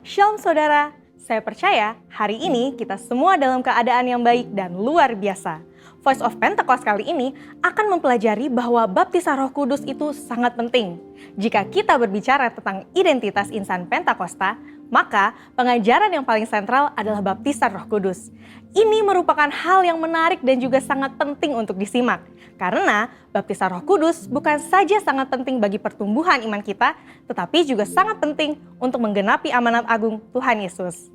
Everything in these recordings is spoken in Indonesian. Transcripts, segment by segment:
Shalom saudara, saya percaya hari ini kita semua dalam keadaan yang baik dan luar biasa. Voice of Pentecost kali ini akan mempelajari bahwa baptisan Roh Kudus itu sangat penting. Jika kita berbicara tentang identitas insan Pentakosta, maka pengajaran yang paling sentral adalah baptisan Roh Kudus. Ini merupakan hal yang menarik dan juga sangat penting untuk disimak. Karena baptisan Roh Kudus bukan saja sangat penting bagi pertumbuhan iman kita, tetapi juga sangat penting untuk menggenapi amanat agung Tuhan Yesus.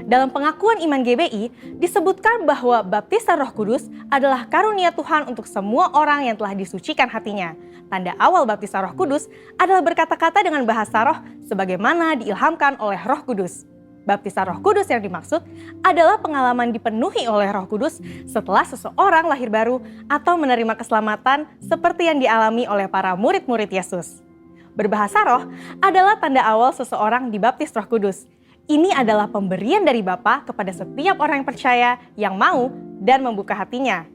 Dalam pengakuan iman GBI, disebutkan bahwa baptisan Roh Kudus adalah karunia Tuhan untuk semua orang yang telah disucikan hatinya. Tanda awal baptisan Roh Kudus adalah berkata-kata dengan bahasa roh sebagaimana diilhamkan oleh Roh Kudus. Baptisan Roh Kudus yang dimaksud adalah pengalaman dipenuhi oleh Roh Kudus setelah seseorang lahir baru atau menerima keselamatan seperti yang dialami oleh para murid-murid Yesus. Berbahasa roh adalah tanda awal seseorang dibaptis Roh Kudus. Ini adalah pemberian dari Bapa kepada setiap orang yang percaya yang mau dan membuka hatinya.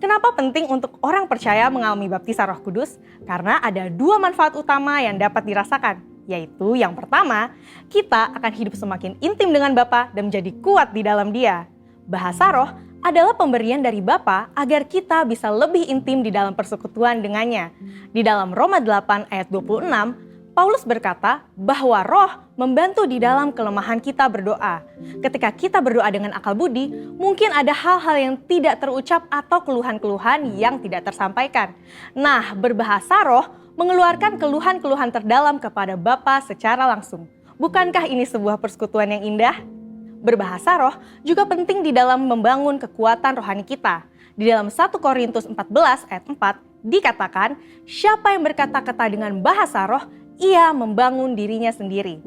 Kenapa penting untuk orang percaya mengalami baptisan Roh Kudus? Karena ada dua manfaat utama yang dapat dirasakan, yaitu yang pertama, kita akan hidup semakin intim dengan Bapa dan menjadi kuat di dalam Dia. Bahasa roh adalah pemberian dari Bapa agar kita bisa lebih intim di dalam persekutuan dengannya. Di dalam Roma 8 ayat 26, Paulus berkata bahwa roh membantu di dalam kelemahan kita berdoa. Ketika kita berdoa dengan akal budi, mungkin ada hal-hal yang tidak terucap atau keluhan-keluhan yang tidak tersampaikan. Nah, berbahasa roh mengeluarkan keluhan-keluhan terdalam kepada Bapa secara langsung. Bukankah ini sebuah persekutuan yang indah? Berbahasa roh juga penting di dalam membangun kekuatan rohani kita. Di dalam 1 Korintus 14 ayat 4 dikatakan, siapa yang berkata-kata dengan bahasa roh, ia membangun dirinya sendiri.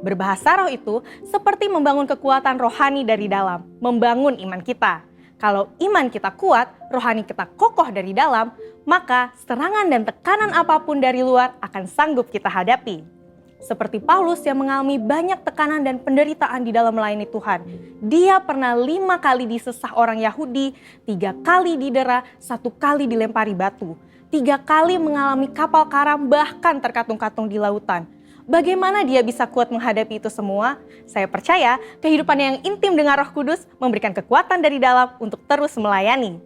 Berbahasa roh itu seperti membangun kekuatan rohani dari dalam, membangun iman kita. Kalau iman kita kuat, rohani kita kokoh dari dalam, maka serangan dan tekanan apapun dari luar akan sanggup kita hadapi. Seperti Paulus yang mengalami banyak tekanan dan penderitaan di dalam melayani Tuhan. Dia pernah 5 kali disesah orang Yahudi, 3 kali didera, 1 kali dilempari batu. 3 kali mengalami kapal karam bahkan terkatung-katung di lautan. Bagaimana dia bisa kuat menghadapi itu semua? Saya percaya kehidupan yang intim dengan Roh Kudus memberikan kekuatan dari dalam untuk terus melayani.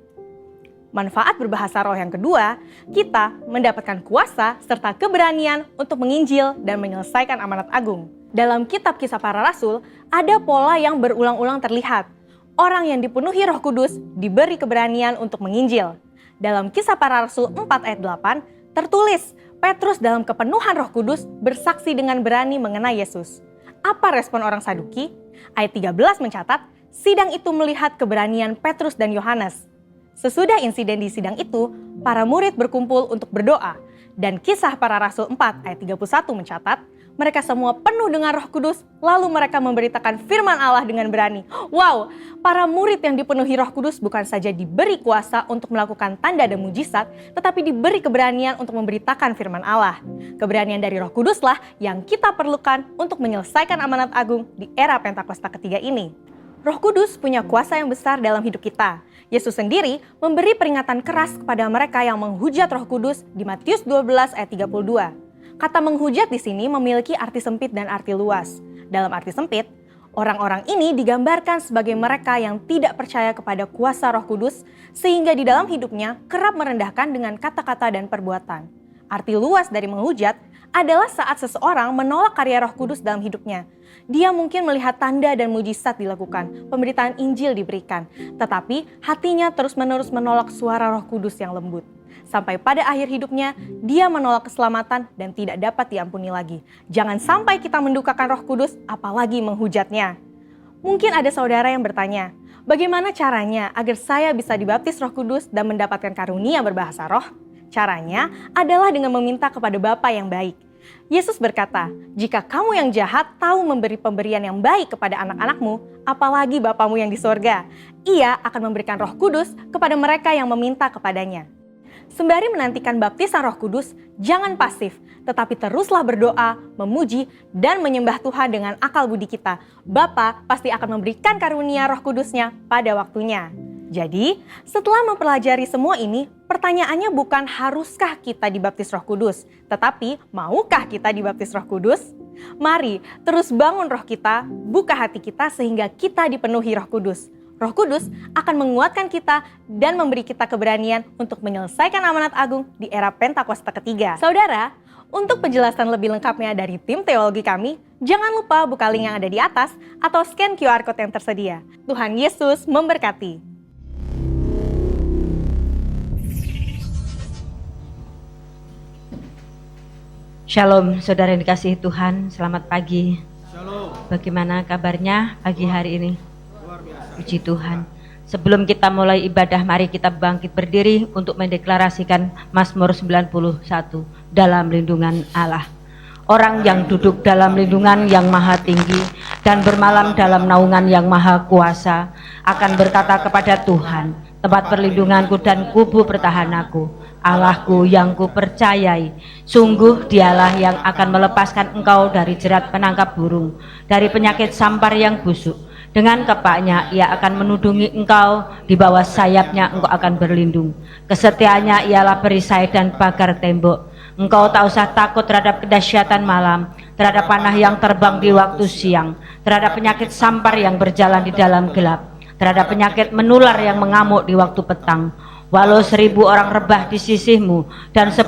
Manfaat berbahasa roh yang kedua, kita mendapatkan kuasa serta keberanian untuk menginjil dan menyelesaikan amanat agung. Dalam kitab Kisah Para Rasul, ada pola yang berulang-ulang terlihat. Orang yang dipenuhi Roh Kudus diberi keberanian untuk menginjil. Dalam Kisah Para Rasul 4 ayat 8 tertulis, Petrus dalam kepenuhan Roh Kudus bersaksi dengan berani mengenai Yesus. Apa respon orang Saduki? Ayat 13 mencatat, sidang itu melihat keberanian Petrus dan Yohanes. Sesudah insiden di sidang itu, para murid berkumpul untuk berdoa. Dan Kisah Para Rasul 4 ayat 31 mencatat, mereka semua penuh dengan Roh Kudus, lalu mereka memberitakan firman Allah dengan berani. Wow, para murid yang dipenuhi Roh Kudus bukan saja diberi kuasa untuk melakukan tanda dan mujizat, tetapi diberi keberanian untuk memberitakan firman Allah. Keberanian dari Roh Kuduslah yang kita perlukan untuk menyelesaikan amanat agung di era Pentakosta ketiga ini. Roh Kudus punya kuasa yang besar dalam hidup kita. Yesus sendiri memberi peringatan keras kepada mereka yang menghujat Roh Kudus di Matius 12 ayat 32. Kata menghujat di sini memiliki arti sempit dan arti luas. Dalam arti sempit, orang-orang ini digambarkan sebagai mereka yang tidak percaya kepada kuasa Roh Kudus sehingga di dalam hidupnya kerap merendahkan dengan kata-kata dan perbuatan. Arti luas dari menghujat adalah saat seseorang menolak karya Roh Kudus dalam hidupnya. Dia mungkin melihat tanda dan mujizat dilakukan, pemberitaan Injil diberikan, tetapi hatinya terus-menerus menolak suara Roh Kudus yang lembut. Sampai pada akhir hidupnya, dia menolak keselamatan dan tidak dapat diampuni lagi. Jangan sampai kita mendukakan Roh Kudus, apalagi menghujatnya. Mungkin ada saudara yang bertanya, bagaimana caranya agar saya bisa dibaptis Roh Kudus dan mendapatkan karunia berbahasa roh? Caranya adalah dengan meminta kepada Bapa yang baik. Yesus berkata, jika kamu yang jahat tahu memberi pemberian yang baik kepada anak-anakmu, apalagi Bapamu yang di sorga, Ia akan memberikan Roh Kudus kepada mereka yang meminta kepadanya. Sembari menantikan baptisan Roh Kudus, jangan pasif, tetapi teruslah berdoa, memuji, dan menyembah Tuhan dengan akal budi kita. Bapa pasti akan memberikan karunia Roh Kudusnya pada waktunya. Jadi, setelah mempelajari semua ini, Pertanyaannya bukan haruskah kita dibaptis Roh Kudus, tetapi maukah kita dibaptis Roh Kudus? Mari terus bangun roh kita, buka hati kita sehingga kita dipenuhi Roh Kudus. Roh Kudus akan menguatkan kita dan memberi kita keberanian untuk menyelesaikan amanat agung di era Pentakosta ketiga. Saudara, untuk penjelasan lebih lengkapnya dari tim teologi kami, jangan lupa buka link yang ada di atas atau scan QR Code yang tersedia. Tuhan Yesus memberkati. Shalom, saudara yang dikasihi Tuhan, selamat pagi. Shalom. Bagaimana kabarnya pagi hari ini? Luar biasa. Puji Tuhan. Sebelum kita mulai ibadah, mari kita bangkit berdiri untuk mendeklarasikan Mazmur 91, dalam lindungan Allah. Orang yang duduk dalam lindungan yang maha tinggi dan bermalam dalam naungan yang maha kuasa akan berkata kepada Tuhan, tempat perlindunganku dan kubu pertahananku, Allahku yang kupercayai, sungguh dialah yang akan melepaskan engkau dari jerat penangkap burung, dari penyakit sampar yang busuk. Dengan kepaknya ia akan menudungi engkau, di bawah sayapnya engkau akan berlindung. Kesetiaannya ialah perisai dan pagar tembok. Engkau tak usah takut terhadap kedahsyatan malam, terhadap panah yang terbang di waktu siang, terhadap penyakit sampar yang berjalan di dalam gelap, terhadap penyakit menular yang mengamuk di waktu petang. Walau 1000 orang rebah di sisihmu dan 10.000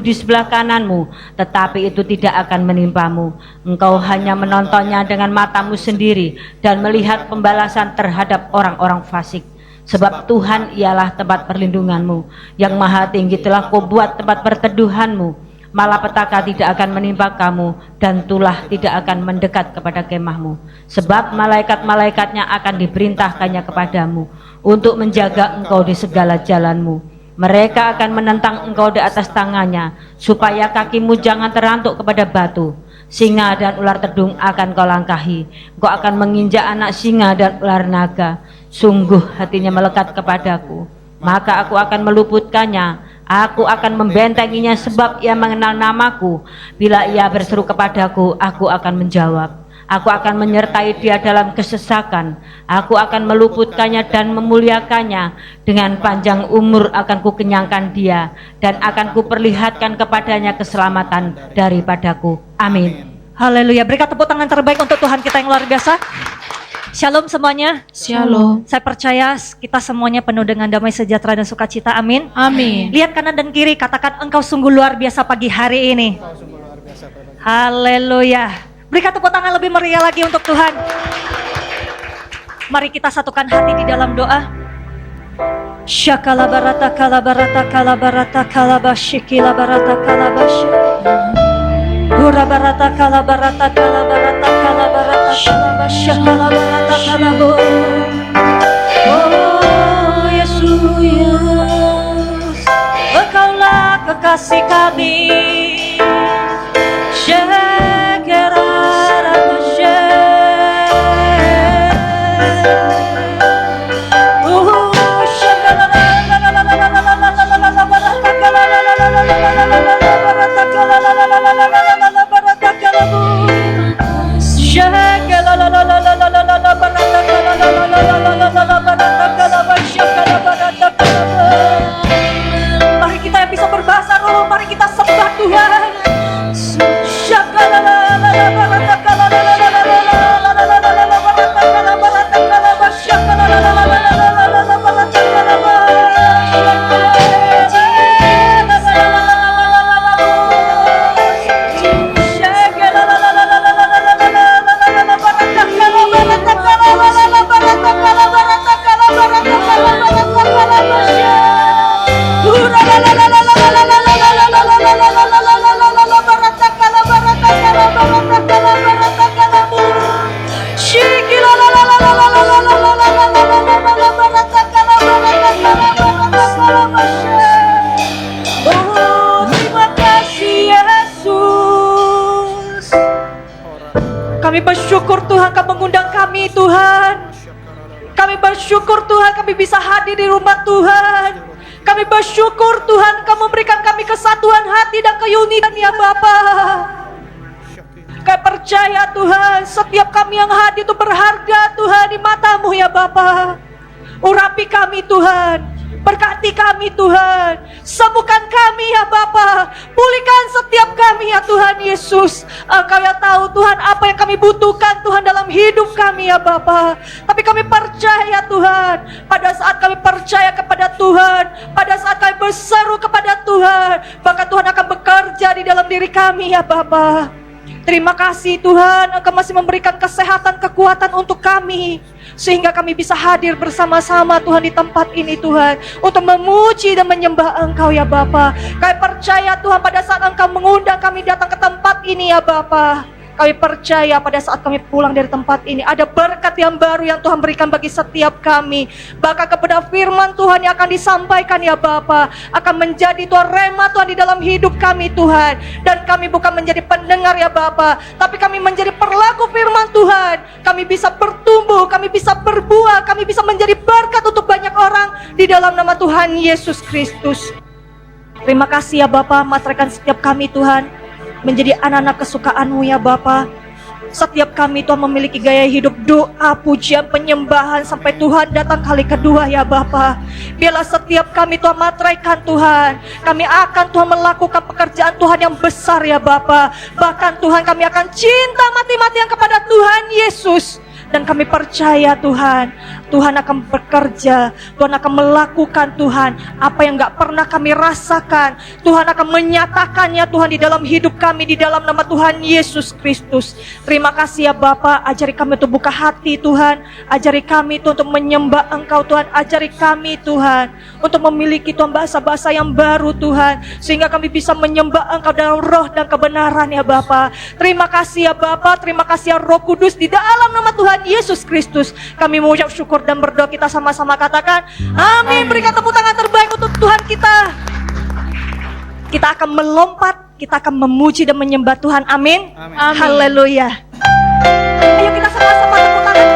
di sebelah kananmu, tetapi itu tidak akan menimpamu. Engkau hanya menontonnya dengan matamu sendiri dan melihat pembalasan terhadap orang-orang fasik. Sebab Tuhan ialah tempat perlindunganmu, yang maha tinggi telah kau buat tempat perteduhanmu. Malapetaka tidak akan menimpa kamu dan tulah tidak akan mendekat kepada kemahmu. Sebab malaikat-malaikatnya akan diperintahkannya kepadamu untuk menjaga engkau di segala jalanmu. Mereka akan menentang engkau di atas tangannya, supaya kakimu jangan terantuk kepada batu. Singa dan ular tedung akan kau langkahi. Engkau akan menginjak anak singa dan ular naga. Sungguh hatinya melekat kepadaku, maka aku akan meluputkannya. Aku akan membentenginya sebab ia mengenal namaku. Bila ia berseru kepadaku, aku akan menjawab. Aku akan menyertai dia dalam kesesakan. Aku akan meluputkannya dan memuliakannya. Dengan panjang umur akan kukenyangkan dia, dan akan kuperlihatkan kepadanya keselamatan daripadaku. Amin. Haleluya. Berikan tepuk tangan terbaik untuk Tuhan kita yang luar biasa. Shalom semuanya. Shalom. Saya percaya kita semuanya penuh dengan damai sejahtera dan sukacita. Amin. Amin. Lihat kanan dan kiri, katakan engkau sungguh luar biasa pagi hari ini. Haleluya. Berikan tepuk tangan lebih meriah lagi untuk Tuhan. Mari kita satukan hati di dalam doa. Syakala barata kala barata kala barata kala basyikila barata kala basy. Hura barata kala barata kala barata kala barata kala basya kala barata kala bo. Oh Yesus, Engkaulah kekasih kami. Syekera rabasye. Mari kita yang bisa berbahasa roh, mari kita sembah Tuhan. Kami bersyukur Tuhan Kau mengundang kami Tuhan. Kami bersyukur Tuhan kami bisa hadir di rumah Tuhan. Kami bersyukur Tuhan Kau memberikan kami kesatuan hati dan keunikan ya Bapa. Kami percaya Tuhan setiap kami yang hadir itu berharga Tuhan di mata-Mu ya Bapa. Urapi kami Tuhan. Berkati kami Tuhan. Sembuhkan kami ya Bapa. Pulihkan setiap kami ya Tuhan Yesus. Engkau yang tahu Tuhan apa yang kami butuhkan Tuhan dalam hidup kami ya Bapa. Tapi kami percaya Tuhan, pada saat kami percaya kepada Tuhan, pada saat kami berseru kepada Tuhan, maka Tuhan akan bekerja di dalam diri kami ya Bapa. Terima kasih Tuhan, Engkau masih memberikan kesehatan, kekuatan untuk kami, sehingga kami bisa hadir bersama-sama Tuhan di tempat ini Tuhan, untuk memuji dan menyembah Engkau ya Bapa. Kami percaya Tuhan, pada saat Engkau mengundang kami datang ke tempat ini ya Bapa, kami percaya pada saat kami pulang dari tempat ini ada berkat yang baru yang Tuhan berikan bagi setiap kami. Bahkan kepada firman Tuhan yang akan disampaikan ya Bapa, akan menjadi Tuhan rema Tuhan di dalam hidup kami Tuhan. Dan kami bukan menjadi pendengar ya Bapa, tapi kami menjadi pelaku firman Tuhan. Kami bisa bertumbuh, kami bisa berbuah, kami bisa menjadi berkat untuk banyak orang di dalam nama Tuhan Yesus Kristus. Terima kasih ya Bapa, materaikan setiap kami Tuhan menjadi anak-anak kesukaan-Mu ya Bapa. Setiap kami Tuhan memiliki gaya hidup doa, pujian, penyembahan sampai Tuhan datang kali kedua ya Bapa. Biarlah setiap kami Tuhan materaikan Tuhan, kami akan Tuhan melakukan pekerjaan Tuhan yang besar ya Bapa. Bahkan Tuhan kami akan cinta mati-matian kepada Tuhan Yesus. Dan kami percaya Tuhan, Tuhan akan bekerja, Tuhan akan melakukan Tuhan apa yang gak pernah kami rasakan. Tuhan akan menyatakannya Tuhan di dalam hidup kami, di dalam nama Tuhan Yesus Kristus. Terima kasih ya Bapa, ajari kami untuk buka hati Tuhan, ajari kami Tuhan untuk menyembah Engkau Tuhan, ajari kami Tuhan untuk memiliki Tuhan bahasa-bahasa yang baru Tuhan, sehingga kami bisa menyembah Engkau dalam roh dan kebenaran ya Bapa. Terima kasih ya Bapa, terima kasih ya Roh Kudus, di dalam nama Tuhan Yesus Kristus kami mengucap syukur dan berdoa. Kita sama-sama katakan amin. Berikan tepuk tangan terbaik untuk Tuhan kita. Kita akan melompat, kita akan memuji dan menyembah Tuhan. Amin. Haleluya. Ayo kita sama-sama tepuk tangan.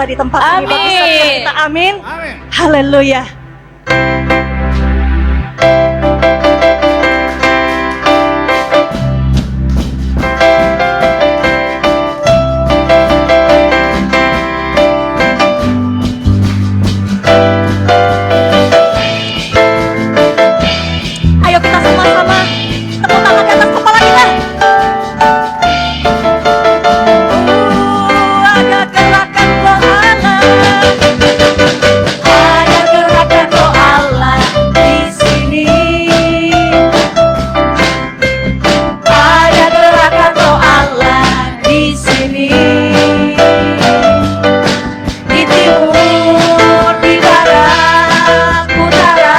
di tempat ini. Amin. Bagi setiap kita, amin. Amin. Haleluya. Ayo kita sama-sama tepuk tangan di atas kepala kita. Ada gerakan roh Allah. Ada gerakan roh Allah di sini. Ada gerakan roh Allah di sini. Di timur, di barat, utara,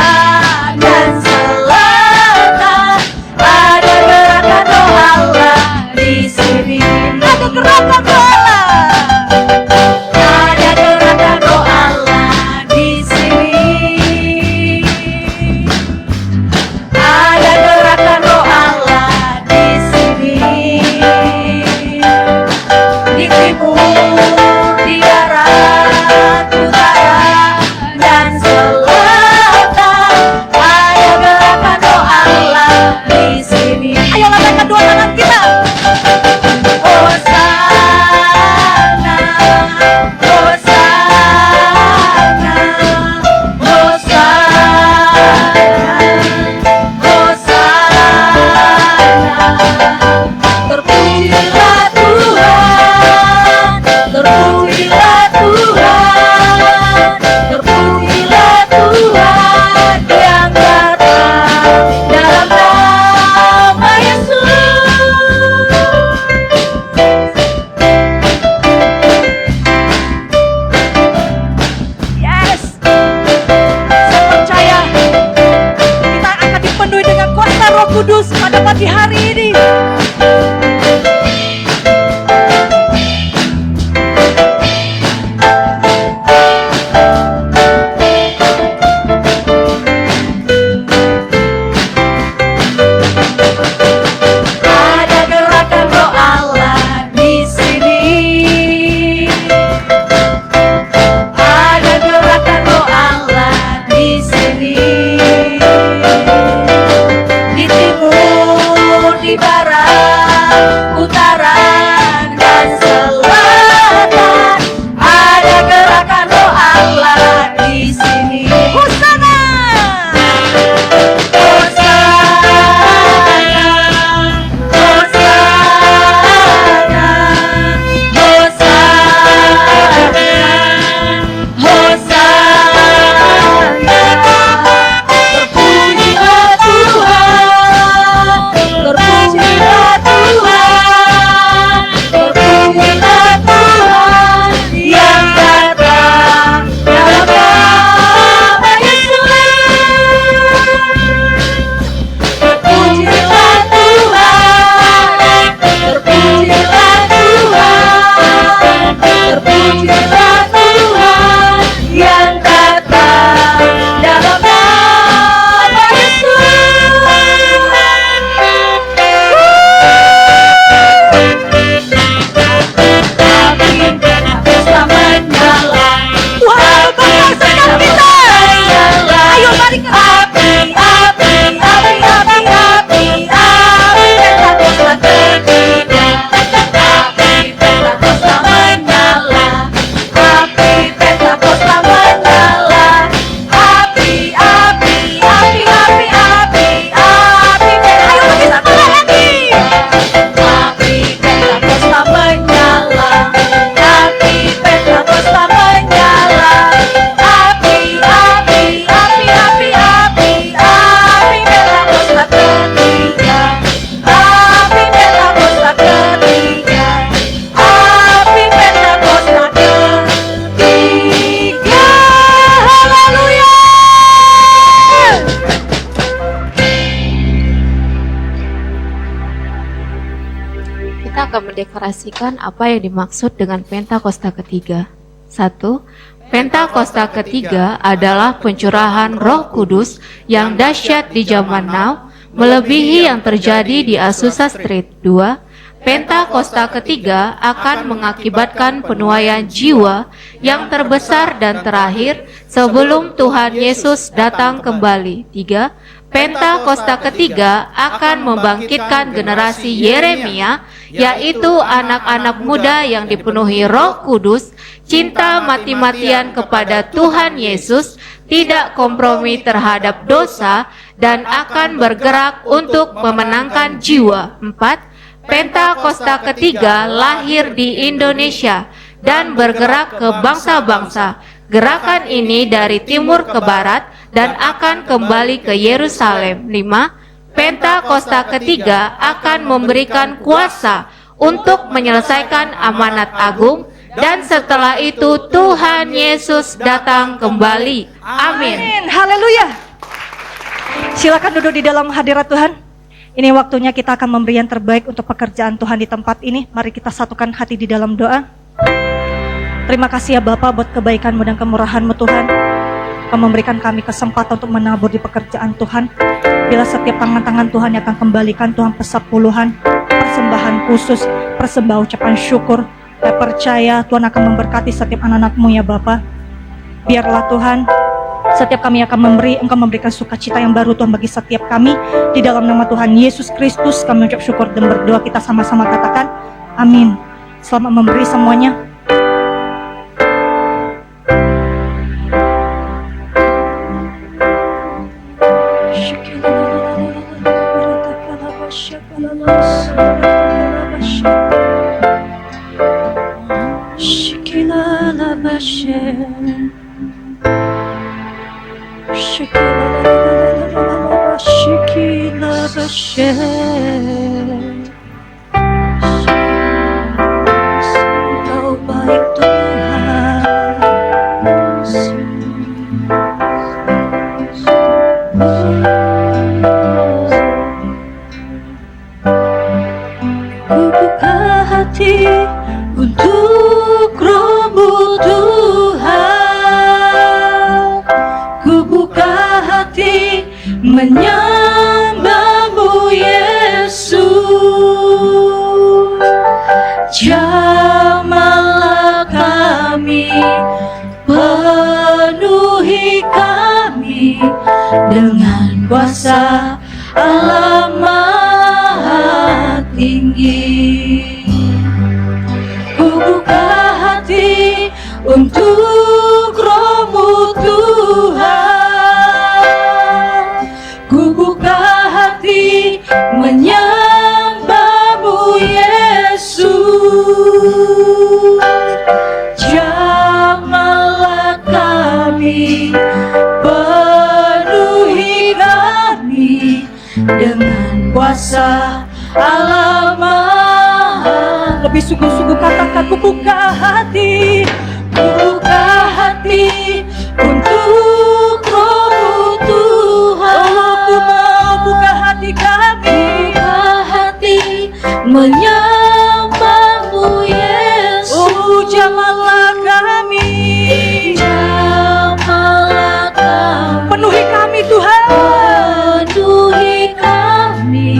dan selatan. Ada gerakan roh Allah di sini. Ada gerakan roh Allah. Ada gerakan roh Allah di sini. Ada gerakan roh Allah di sini. Di timur, di barat, utara, dan selatan. Ada gerakan roh Allah di sini. Ayo lambaikan dua tangan kita. Hosana, Hosana, Hosana, Hosana. Terpujilah Tuhan, terpujilah Tuhan, terpujilah Tuhan yang datang dalam nama Yesus. Yes, saya percaya kita akan dipenuhi dengan kuasa Roh Kudus pada pagi hari ini. Ada gerakan roh Allah di sini. Ada gerakan roh Allah di sini. Di timur, di barat, utara, dan selatan. Ada gerakan roh Allah di sini. Hosana, Hosana, Hosana, Hosana, Hosana. Terpujilah Tuhan, terpujilah Tuhan, terpujilah Tuhan yang datang dalam nama Yesus. Terpujilah Tuhan, terpujilah Tuhan, terpujilah Tuhan yang datang dalam nama Yesus. Api teruslah menyala. Tuhan membangkitkan kita. Ayo mari api, api, api, api, api, api Pentakoslah ketiga. Api Pentakoslah menyala. Api Pentakoslah menyala. Api, api, api, api, api, api Ayo lagi satu lagi. Api Pentakoslah menyala. Api Pentakoslah menyala. Api, api, api, api, api, api Pentakoslah ketiga. Api Pentakoslah ketiga. Api Pentakoslah ketiga. Haleluya. Kita akan mendeklarasikan apa yang dimaksud dengan Pentakosta ketiga. 1. Pentakosta ketiga adalah pencurahan Roh Kudus yang dahsyat di zaman now, melebihi yang terjadi di Azusa Street. 2. Pentakosta ketiga akan mengakibatkan penuaian jiwa yang terbesar dan terakhir sebelum Tuhan Yesus datang kembali. 3. Pentakosta ketiga akan membangkitkan generasi Yeremia, yaitu anak-anak muda yang dipenuhi Roh Kudus, cinta mati-matian kepada Tuhan Yesus, tidak kompromi terhadap dosa, dan akan bergerak untuk memenangkan jiwa. 4. Pentakosta ketiga lahir di Indonesia dan bergerak ke bangsa-bangsa. Gerakan ini dari timur ke barat dan akan kembali ke Yerusalem. 5. Pentakosta ketiga akan memberikan kuasa untuk menyelesaikan amanat agung, dan setelah itu Tuhan Yesus datang kembali. Amin. Haleluya. Silakan duduk di dalam hadirat Tuhan. Ini waktunya kita akan memberi yang terbaik untuk pekerjaan Tuhan di tempat ini. Mari kita satukan hati di dalam doa. Terima kasih ya Bapa buat kebaikan-Mu dan kemurahan-Mu Tuhan. Kau memberikan kami kesempatan untuk menabur di pekerjaan Tuhan. Bila setiap tangan-tangan Tuhan yang akan kembalikan Tuhan pesapuluhan, persembahan khusus, persembahan ucapan syukur. Saya percaya Tuhan akan memberkati setiap anak-anak-Mu ya Bapa. Biarlah Tuhan, setiap kami akan memberi, Engkau memberikan sukacita yang baru Tuhan bagi setiap kami. Di dalam nama Tuhan Yesus Kristus kami ucap syukur dan berdoa, kita sama-sama katakan amin. Selamat memberi semuanya. Kau baik Tuhan. Ku buka hati untuk Roh-Mu Tuhan. Ku buka hati menyembah-Mu Yesus. Jamahlah kami, penuhi kami dengan kuasa Allah Maha Tinggi. Ku buka hati untuk Roh-Mu Tuhan. Ku buka hati menyembah-Mu Yesus. Jamahlah kami, penuhi kami dengan kuasa Allah Maha. Lebih sungguh-sungguh katakan, ku buka hati, ku buka hati untuk Roh-Mu Tuhan. Oh, ku mau buka hati kami, buka hati menyembah-Mu Yesus. Oh, jamahlah kami, jamahlah kami, penuhi kami Tuhan, penuhi kami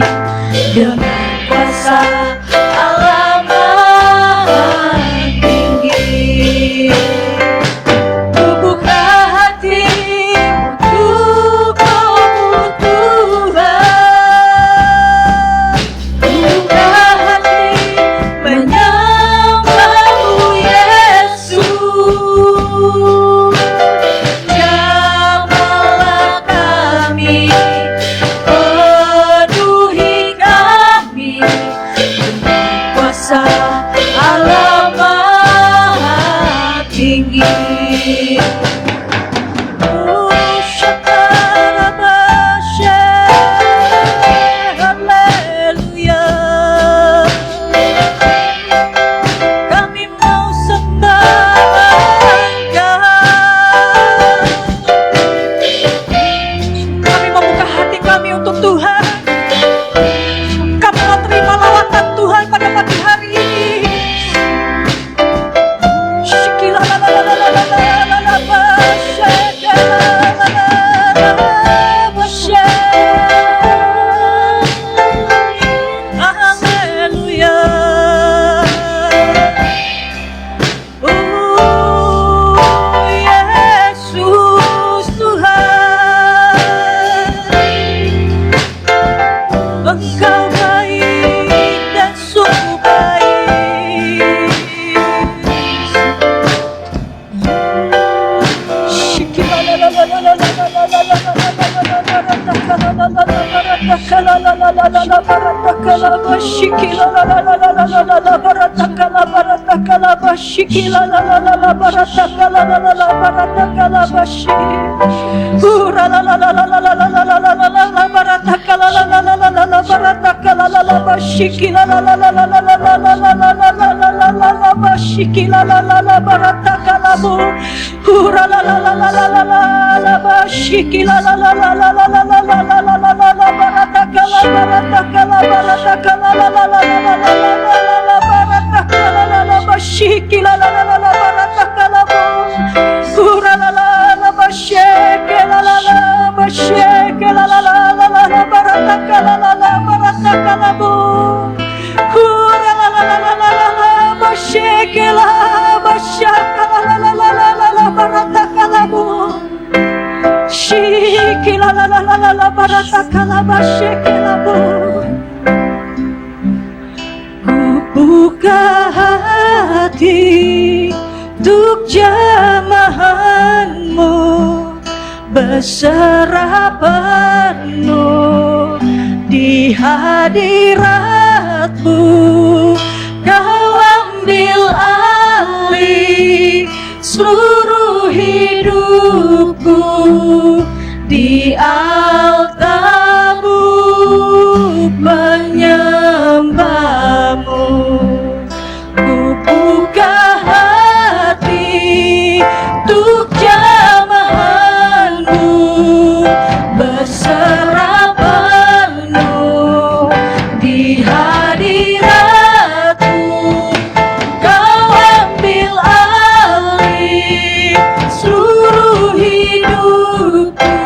dengan kuasa Allah Maha Tinggi. Ku buka hati untuk Roh-Mu Tuhan. Ku buka hati menyembah-Mu Yesus. Jamahlah kami, penuhi kami dengan kuasa Allah Maha Tinggi. Oh, Shakarabashe, haleluya. Kami mau sembah Engkau. Kami membuka hati kami untuk Tuhan. Kami mau terima lawatan Tuhan pada pagi hari ini. Shikilalalalalalalala. Buka hati untuk jamahanmu, berserah penuh di hadiratmu. Kau ambil alih seluruh hidupku di altarmu, menyembahmu. Ku buka hati untuk jamahanmu, berserah penuh di hadiratmu. Kau ambil alih seluruh hidupku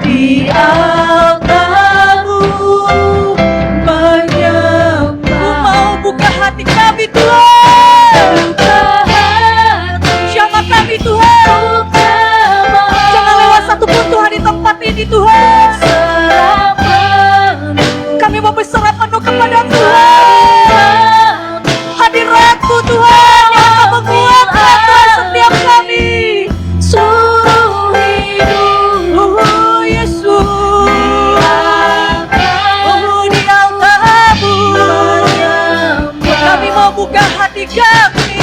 di altarmu, menyembah. Ku mau buka hati kami Tuhan, buka hati siapa kami Tuhan. Jangan lewat satupun Tuhan di tempat ini Tuhan. Kami mau berserah penuh kepada Tuhan. Hadirat-Mu Tuhan yang akan menguatkan Tuhan setiap kami. Seluruh hidup, oh Yesus, oh di altar-Mu. Kami mau buka hati kami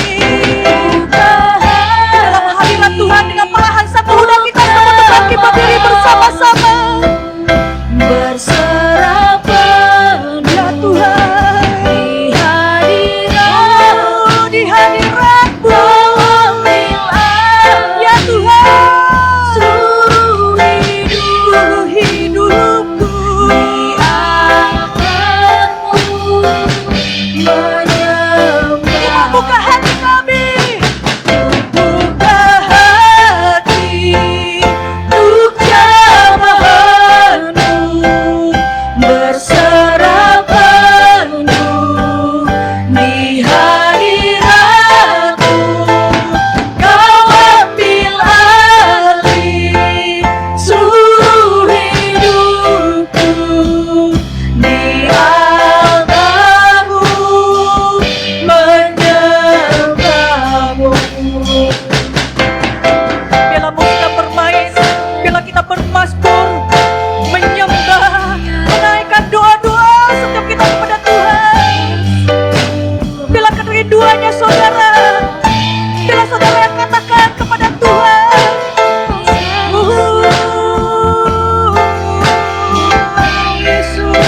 dalam hadirat Tuhan dengan parahan satu udah kita sama bangkit berdiri bersama-sama. Berserah penuh ya Tuhan di hadirat-Mu, di hadirat-Mu. Ya Tuhan, seluruh hidupku di altar-Mu, menyembah. Buka hati kami, buka hati untuk jamahanmu, berserah penuh di hadiratmu. Kau ambil alih seluruh hidupku di altar-Mu, menyembahmu. Bila kita bermain, bila kita bermasmur, menyembah, menaikkan doa-doa setiap kita kepada Tuhan. Bila kerinduannya saudara, bila saudara yang katakan kepada Tuhan, Yesus,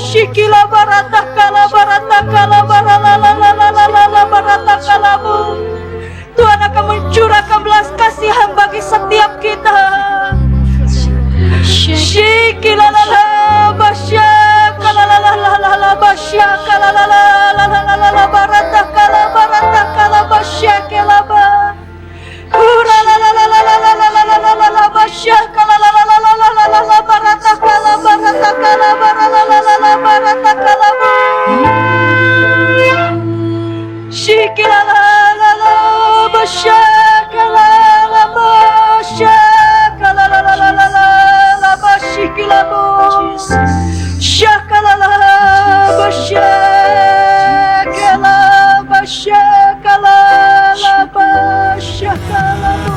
Shikila la barata kalama. Shikila la la la bashakala la bashakala la la la la la la bashikila bo. Shakala la bashakala bashakala la bashakala bo.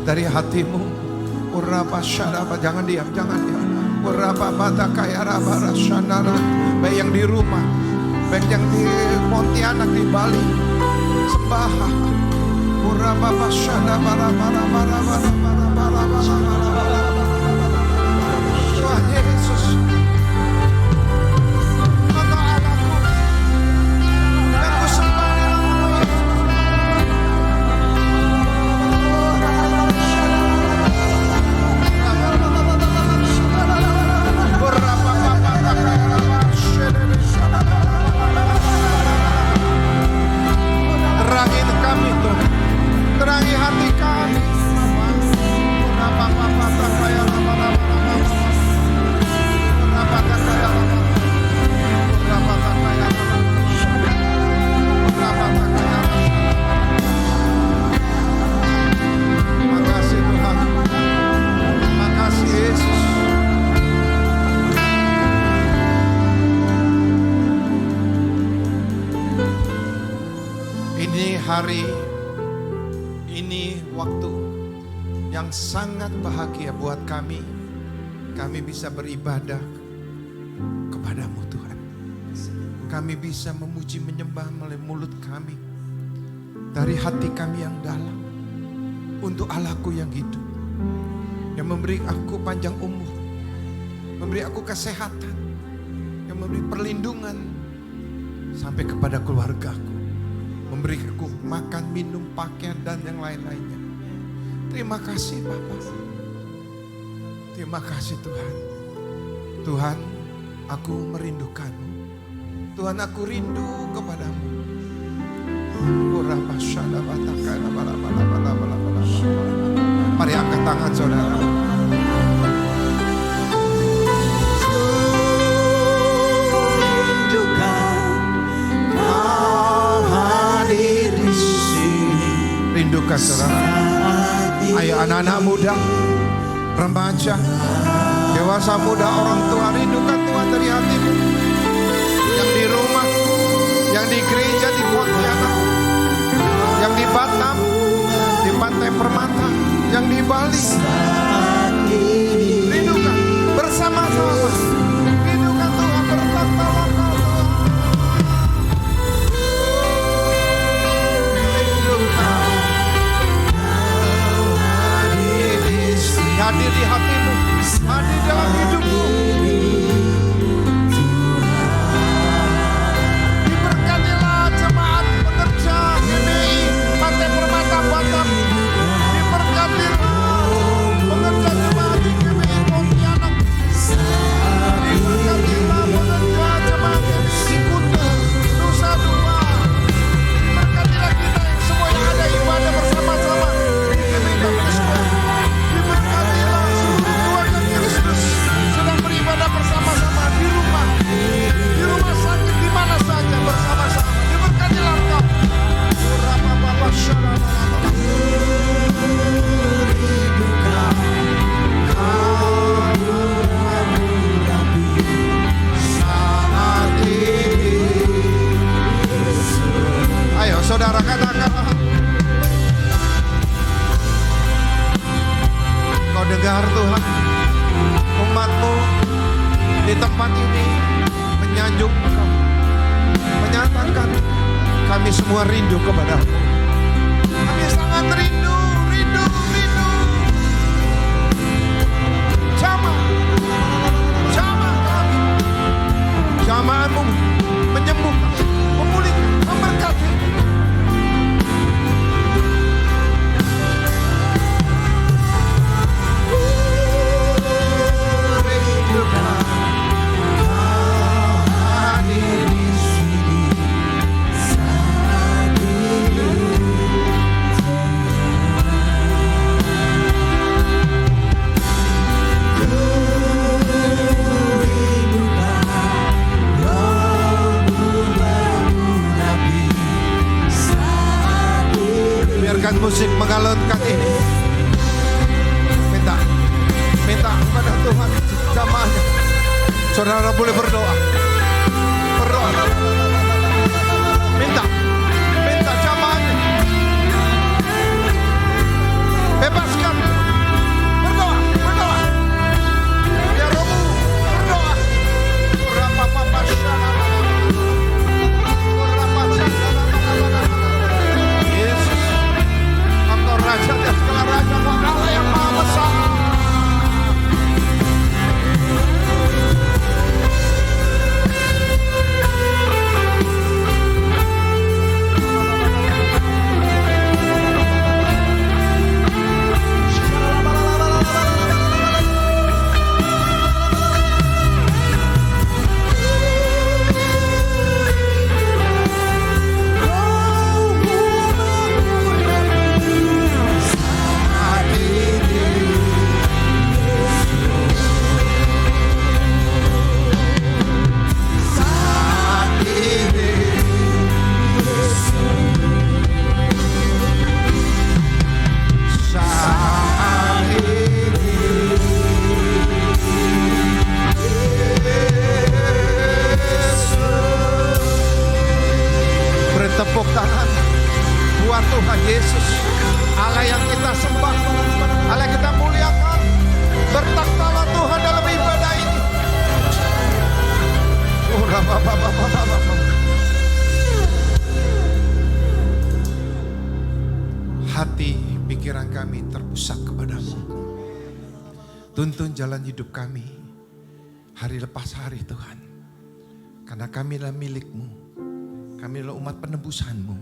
Dari hatimu, jangan diam, baik yang di rumah, baik yang di Pontianak, di Bali, sembah Tuhan Yesus. Terangi hati kami. Makasih Tuhan. Makasih Yesus. Ini hari, ini waktu yang sangat bahagia buat kami. Kami bisa beribadah kepadamu Tuhan. Kami bisa memuji menyembah melalui mulut kami. Dari hati kami yang dalam. Untuk Allahku yang hidup. Yang memberi aku panjang umur. Memberi aku kesehatan. Yang memberi perlindungan. Sampai kepada keluargaku. Memberi aku makan, minum, pakaian dan yang lain-lainnya. Terima kasih Bapa. Terima kasih Tuhan. Tuhan, aku merindukanmu. Tuhan, aku rindu kepadamu. Mari angkat tangan saudara. Rindukan saudara. Ayo anak-anak muda, remaja, dewasa muda, orang tua, rindukan Tuhan dari hatimu. Yang di rumah, yang di gereja di Pontianak, yang di Batam, di Pantai Permata, yang di Bali. Rindukan bersama-sama. Rindukan Tuhan bertakwalah kau Tuhan. Hadir di hatimu, hadir dalam hidupmu. Diberkatilah jemaat pekerja GBI Pantai Permata Batam. Diberkatilah pekerja jemaat di GBI Pontianak. Diberkatilah pekerja jemaat di Kuta, Nusa Dua. Diberkatilah kita yang semua yang ada ibadah bersama-sama di GBI Baptisko. Diberkatilah seluruh keluarga Kristus sedang beribadah bersama-sama di rumah sakit, di mana saja bersama-sama. Diberkatilah engkau. Ayo saudara katakan. Kau dengar Tuhan, umat-Mu di tempat ini menyanjung Engkau, menyatakan kami semua rindu kepada-Mu. Kami sangat rindu. Jamah kami, jamaah-Mu menyembuhkan, memulihkan, memberkati. Biarkan musik mengalunkan ini. Minta kepada Tuhan jamaahnya. Saudara boleh berdoa. Minta jamaahnya. Bebaskan. Berdoa. Biar rohmu berdoa. Yesus, Engkau Raja dan segala Raja, Engkau Allah yang Maha Besar. Tepuk tangan buat Tuhan Yesus, Allah yang kita sembah, Allah yang kita muliakan. Bertakwalah Tuhan dalam ibadah ini. Hati pikiran kami terpusat kepadamu. Tuntun jalan hidup kami hari lepas hari Tuhan, karena kami adalah milik-Mu. Kami adalah umat penebusan-Mu.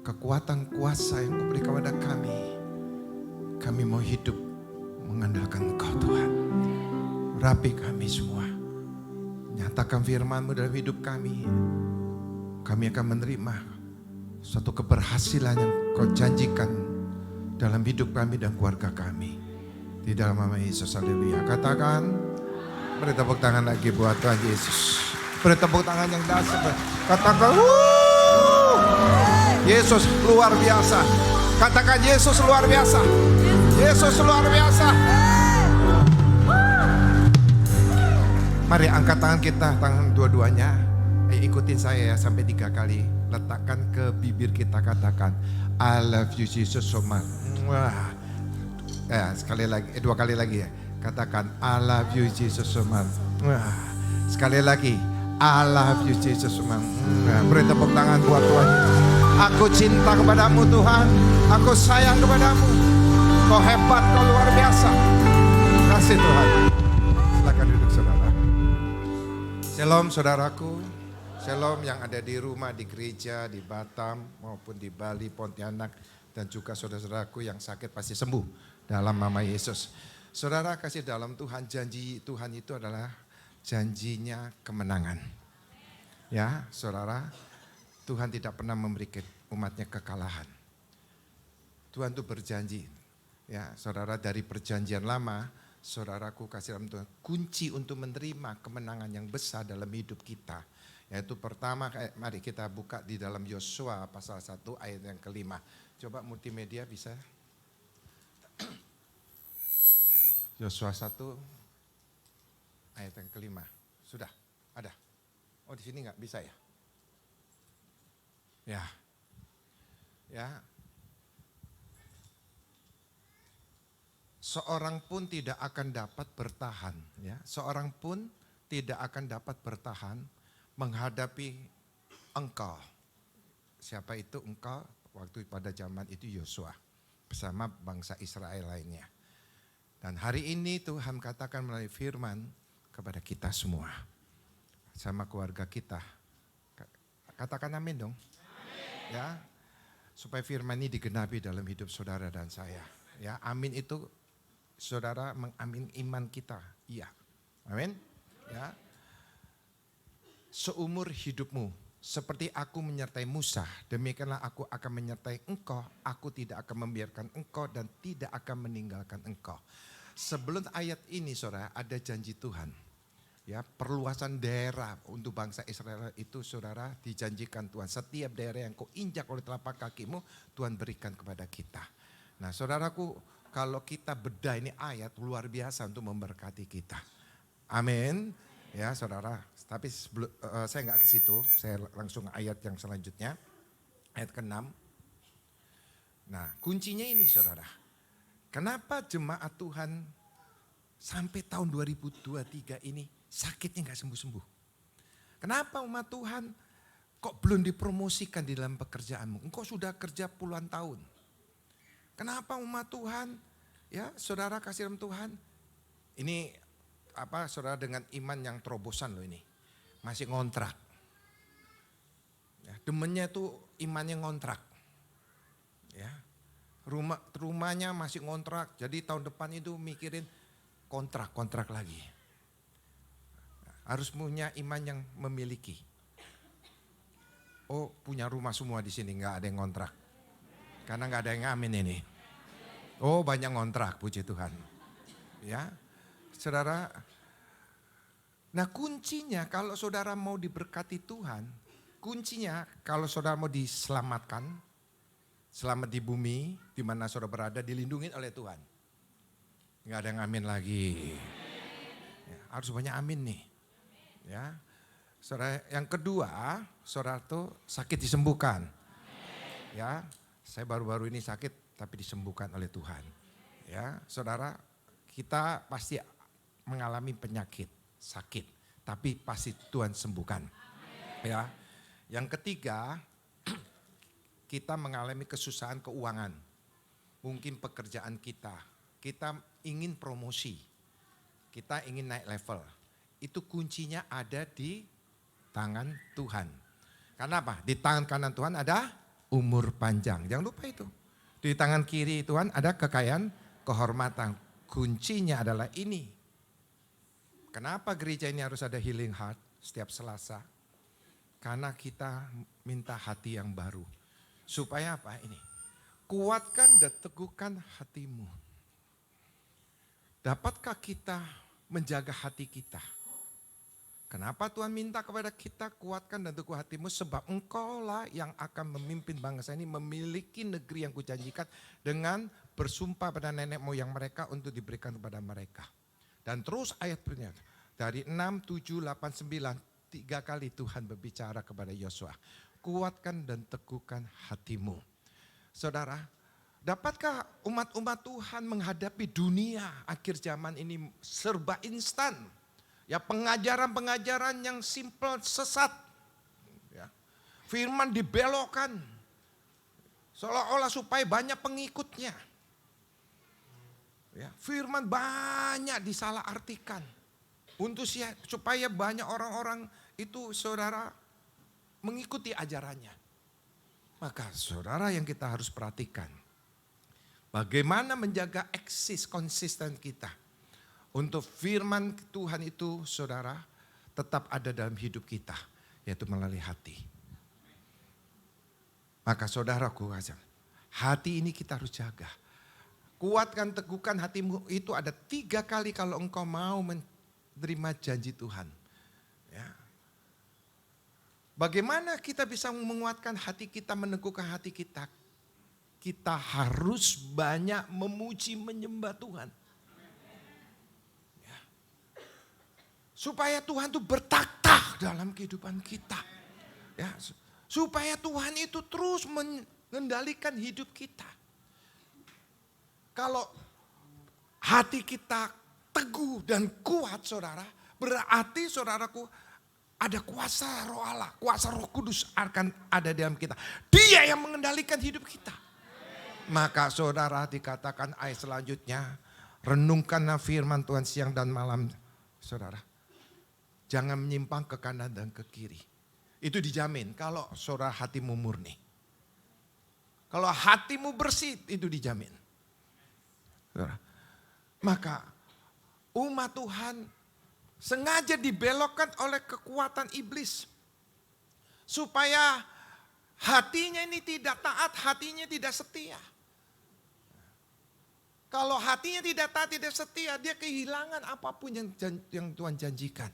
Kekuatan kuasa yang Kau beri kepada kami Kami mau hidup mengandalkan Engkau Tuhan. Rapi kami semua. Nyatakan firman-Mu dalam hidup kami. Kami akan menerima suatu keberhasilan yang Kau janjikan dalam hidup kami dan keluarga kami. Di dalam nama Yesus, haleluya. Katakan, beri tepuk tangan lagi buat Tuhan Yesus. Beri tepuk tangan yang dahsyat. Katakan, wuh, Yesus luar biasa. Katakan, Yesus luar biasa. Yesus luar biasa. Mari angkat tangan kita, tangan dua-duanya. Ikutin saya ya sampai 3 kali. Letakkan ke bibir kita, katakan, I love you Jesus so much. Wah. Sekali lagi, 2 kali lagi ya. Katakan, I love you Jesus so much. Wah. Sekali lagi, I love you Jesus so much. Beri tepuk tangan buat Tuhan. Aku cinta kepadamu Tuhan. Aku sayang kepadamu. Kau hebat, kau luar biasa. Kasih Tuhan. Silakan duduk saudara. Shalom saudaraku. Shalom yang ada di rumah, di gereja, di Batam maupun di Bali, Pontianak. Dan juga saudara-saudaraku yang sakit pasti sembuh dalam nama Yesus. Saudara kasih dalam Tuhan, janji Tuhan itu adalah janjinya kemenangan. Ya saudara, Tuhan tidak pernah memberikan umatnya kekalahan. Tuhan itu berjanji. Ya saudara, dari perjanjian lama, saudaraku kasih dalam Tuhan, kunci untuk menerima kemenangan yang besar dalam hidup kita. Yaitu pertama, mari kita buka di dalam Yosua pasal 1 ayat yang ke-5. Coba multimedia bisa. Yosua 1 ayat yang ke-5. Sudah, ada. Oh di sini nggak bisa ya? Ya. Ya. Seorang pun tidak akan dapat bertahan, ya. Seorang pun tidak akan dapat bertahan menghadapi engkau. Siapa itu engkau? Waktu pada zaman itu Yosua bersama bangsa Israel lainnya. Dan hari ini Tuhan katakan melalui firman kepada kita semua. Sama keluarga kita. Katakan amin dong. Amin. Ya. Supaya firman ini digenapi dalam hidup saudara dan saya. Ya, amin itu saudara mengamin iman kita. Iya. Amin. Ya. Seumur hidupmu, seperti aku menyertai Musa, demikianlah aku akan menyertai engkau. Aku tidak akan membiarkan engkau dan tidak akan meninggalkan engkau. Sebelum ayat ini saudara, ada janji Tuhan. Ya, perluasan daerah untuk bangsa Israel itu saudara dijanjikan Tuhan. Setiap daerah yang kau injak oleh telapak kakimu, Tuhan berikan kepada kita. Nah saudaraku, kalau kita bedah ini ayat luar biasa untuk memberkati kita. Amin. Ya saudara, tapi saya nggak ke situ, saya langsung ayat yang selanjutnya, ayat ke-6. Nah kuncinya ini saudara, kenapa jemaat Tuhan sampai tahun 2023 ini sakitnya nggak sembuh-sembuh? Kenapa umat Tuhan kok belum dipromosikan di dalam pekerjaanmu? Engkau sudah kerja puluhan tahun. Kenapa umat Tuhan, ya saudara kasih dalam Tuhan, ini saudara dengan iman yang terobosan loh ini. Masih ngontrak. Ya, demennya itu imannya ngontrak. Ya, rumahnya masih ngontrak. Jadi tahun depan itu mikirin kontrak lagi. Harus punya iman yang memiliki. Oh punya rumah semua di sini, nggak ada yang ngontrak. Karena nggak ada yang amin ini. Oh banyak ngontrak, puji Tuhan. Ya. Saudara, nah kuncinya kalau saudara mau diberkati Tuhan, kuncinya kalau saudara mau diselamatkan, selamat di bumi, di mana saudara berada, dilindungi oleh Tuhan. Enggak ada yang amin lagi. Ya, harus banyak amin nih. Ya, saudara, yang kedua, saudara tuh sakit disembuhkan. Ya, saya baru-baru ini sakit tapi disembuhkan oleh Tuhan. Ya, saudara, kita pasti mengalami penyakit, sakit, tapi pasti Tuhan sembuhkan. Ya. Yang ketiga, kita mengalami kesusahan keuangan. Mungkin pekerjaan kita ingin promosi, kita ingin naik level. Itu kuncinya ada di tangan Tuhan. Karena apa? Di tangan kanan Tuhan ada umur panjang. Jangan lupa itu. Di tangan kiri Tuhan ada kekayaan kehormatan. Kuncinya adalah ini. Kenapa gereja ini harus ada healing heart setiap Selasa? Karena kita minta hati yang baru. Supaya apa ini? Kuatkan dan teguhkan hatimu. Dapatkah kita menjaga hati kita? Kenapa Tuhan minta kepada kita kuatkan dan teguh hatimu? Sebab engkaulah yang akan memimpin bangsa ini memiliki negeri yang kujanjikan dengan bersumpah pada nenek moyang mereka untuk diberikan kepada mereka. Dan terus ayat berikutnya dari 6, 7, 8, 9, 3 kali Tuhan berbicara kepada Yosua. Kuatkan dan teguhkan hatimu. Saudara, dapatkah umat-umat Tuhan menghadapi dunia akhir zaman ini serba instan? Ya, pengajaran-pengajaran yang simple sesat. Ya. Firman dibelokkan. Seolah-olah supaya banyak pengikutnya. Ya, firman banyak disalahartikan. Untuk supaya banyak orang-orang itu saudara mengikuti ajarannya. Maka saudara yang kita harus perhatikan. Bagaimana menjaga eksis konsisten kita. Untuk firman Tuhan itu saudara tetap ada dalam hidup kita. Yaitu melalui hati. Maka saudaraku, hati ini kita harus jaga. Kuatkan, teguhkan hatimu itu ada 3 kali kalau engkau mau menerima janji Tuhan. Ya. Bagaimana kita bisa menguatkan hati kita, meneguhkan hati kita? Kita harus banyak memuji menyembah Tuhan. Supaya Tuhan itu bertakhta dalam kehidupan kita. Ya, supaya Tuhan itu terus mengendalikan hidup kita. Kalau hati kita teguh dan kuat saudara, berarti saudaraku ada kuasa roh Allah, kuasa Roh Kudus akan ada dalam kita. Dia yang mengendalikan hidup kita. Maka saudara dikatakan ayat selanjutnya, renungkanlah firman Tuhan siang dan malam saudara. Jangan menyimpang ke kanan dan ke kiri. Itu dijamin kalau saudara hatimu murni. Kalau hatimu bersih itu dijamin. Saudara. Maka umat Tuhan sengaja dibelokkan oleh kekuatan iblis. Supaya hatinya ini tidak taat, hatinya tidak setia. Kalau hatinya tidak taat, tidak setia, dia kehilangan apapun yang Tuhan janjikan.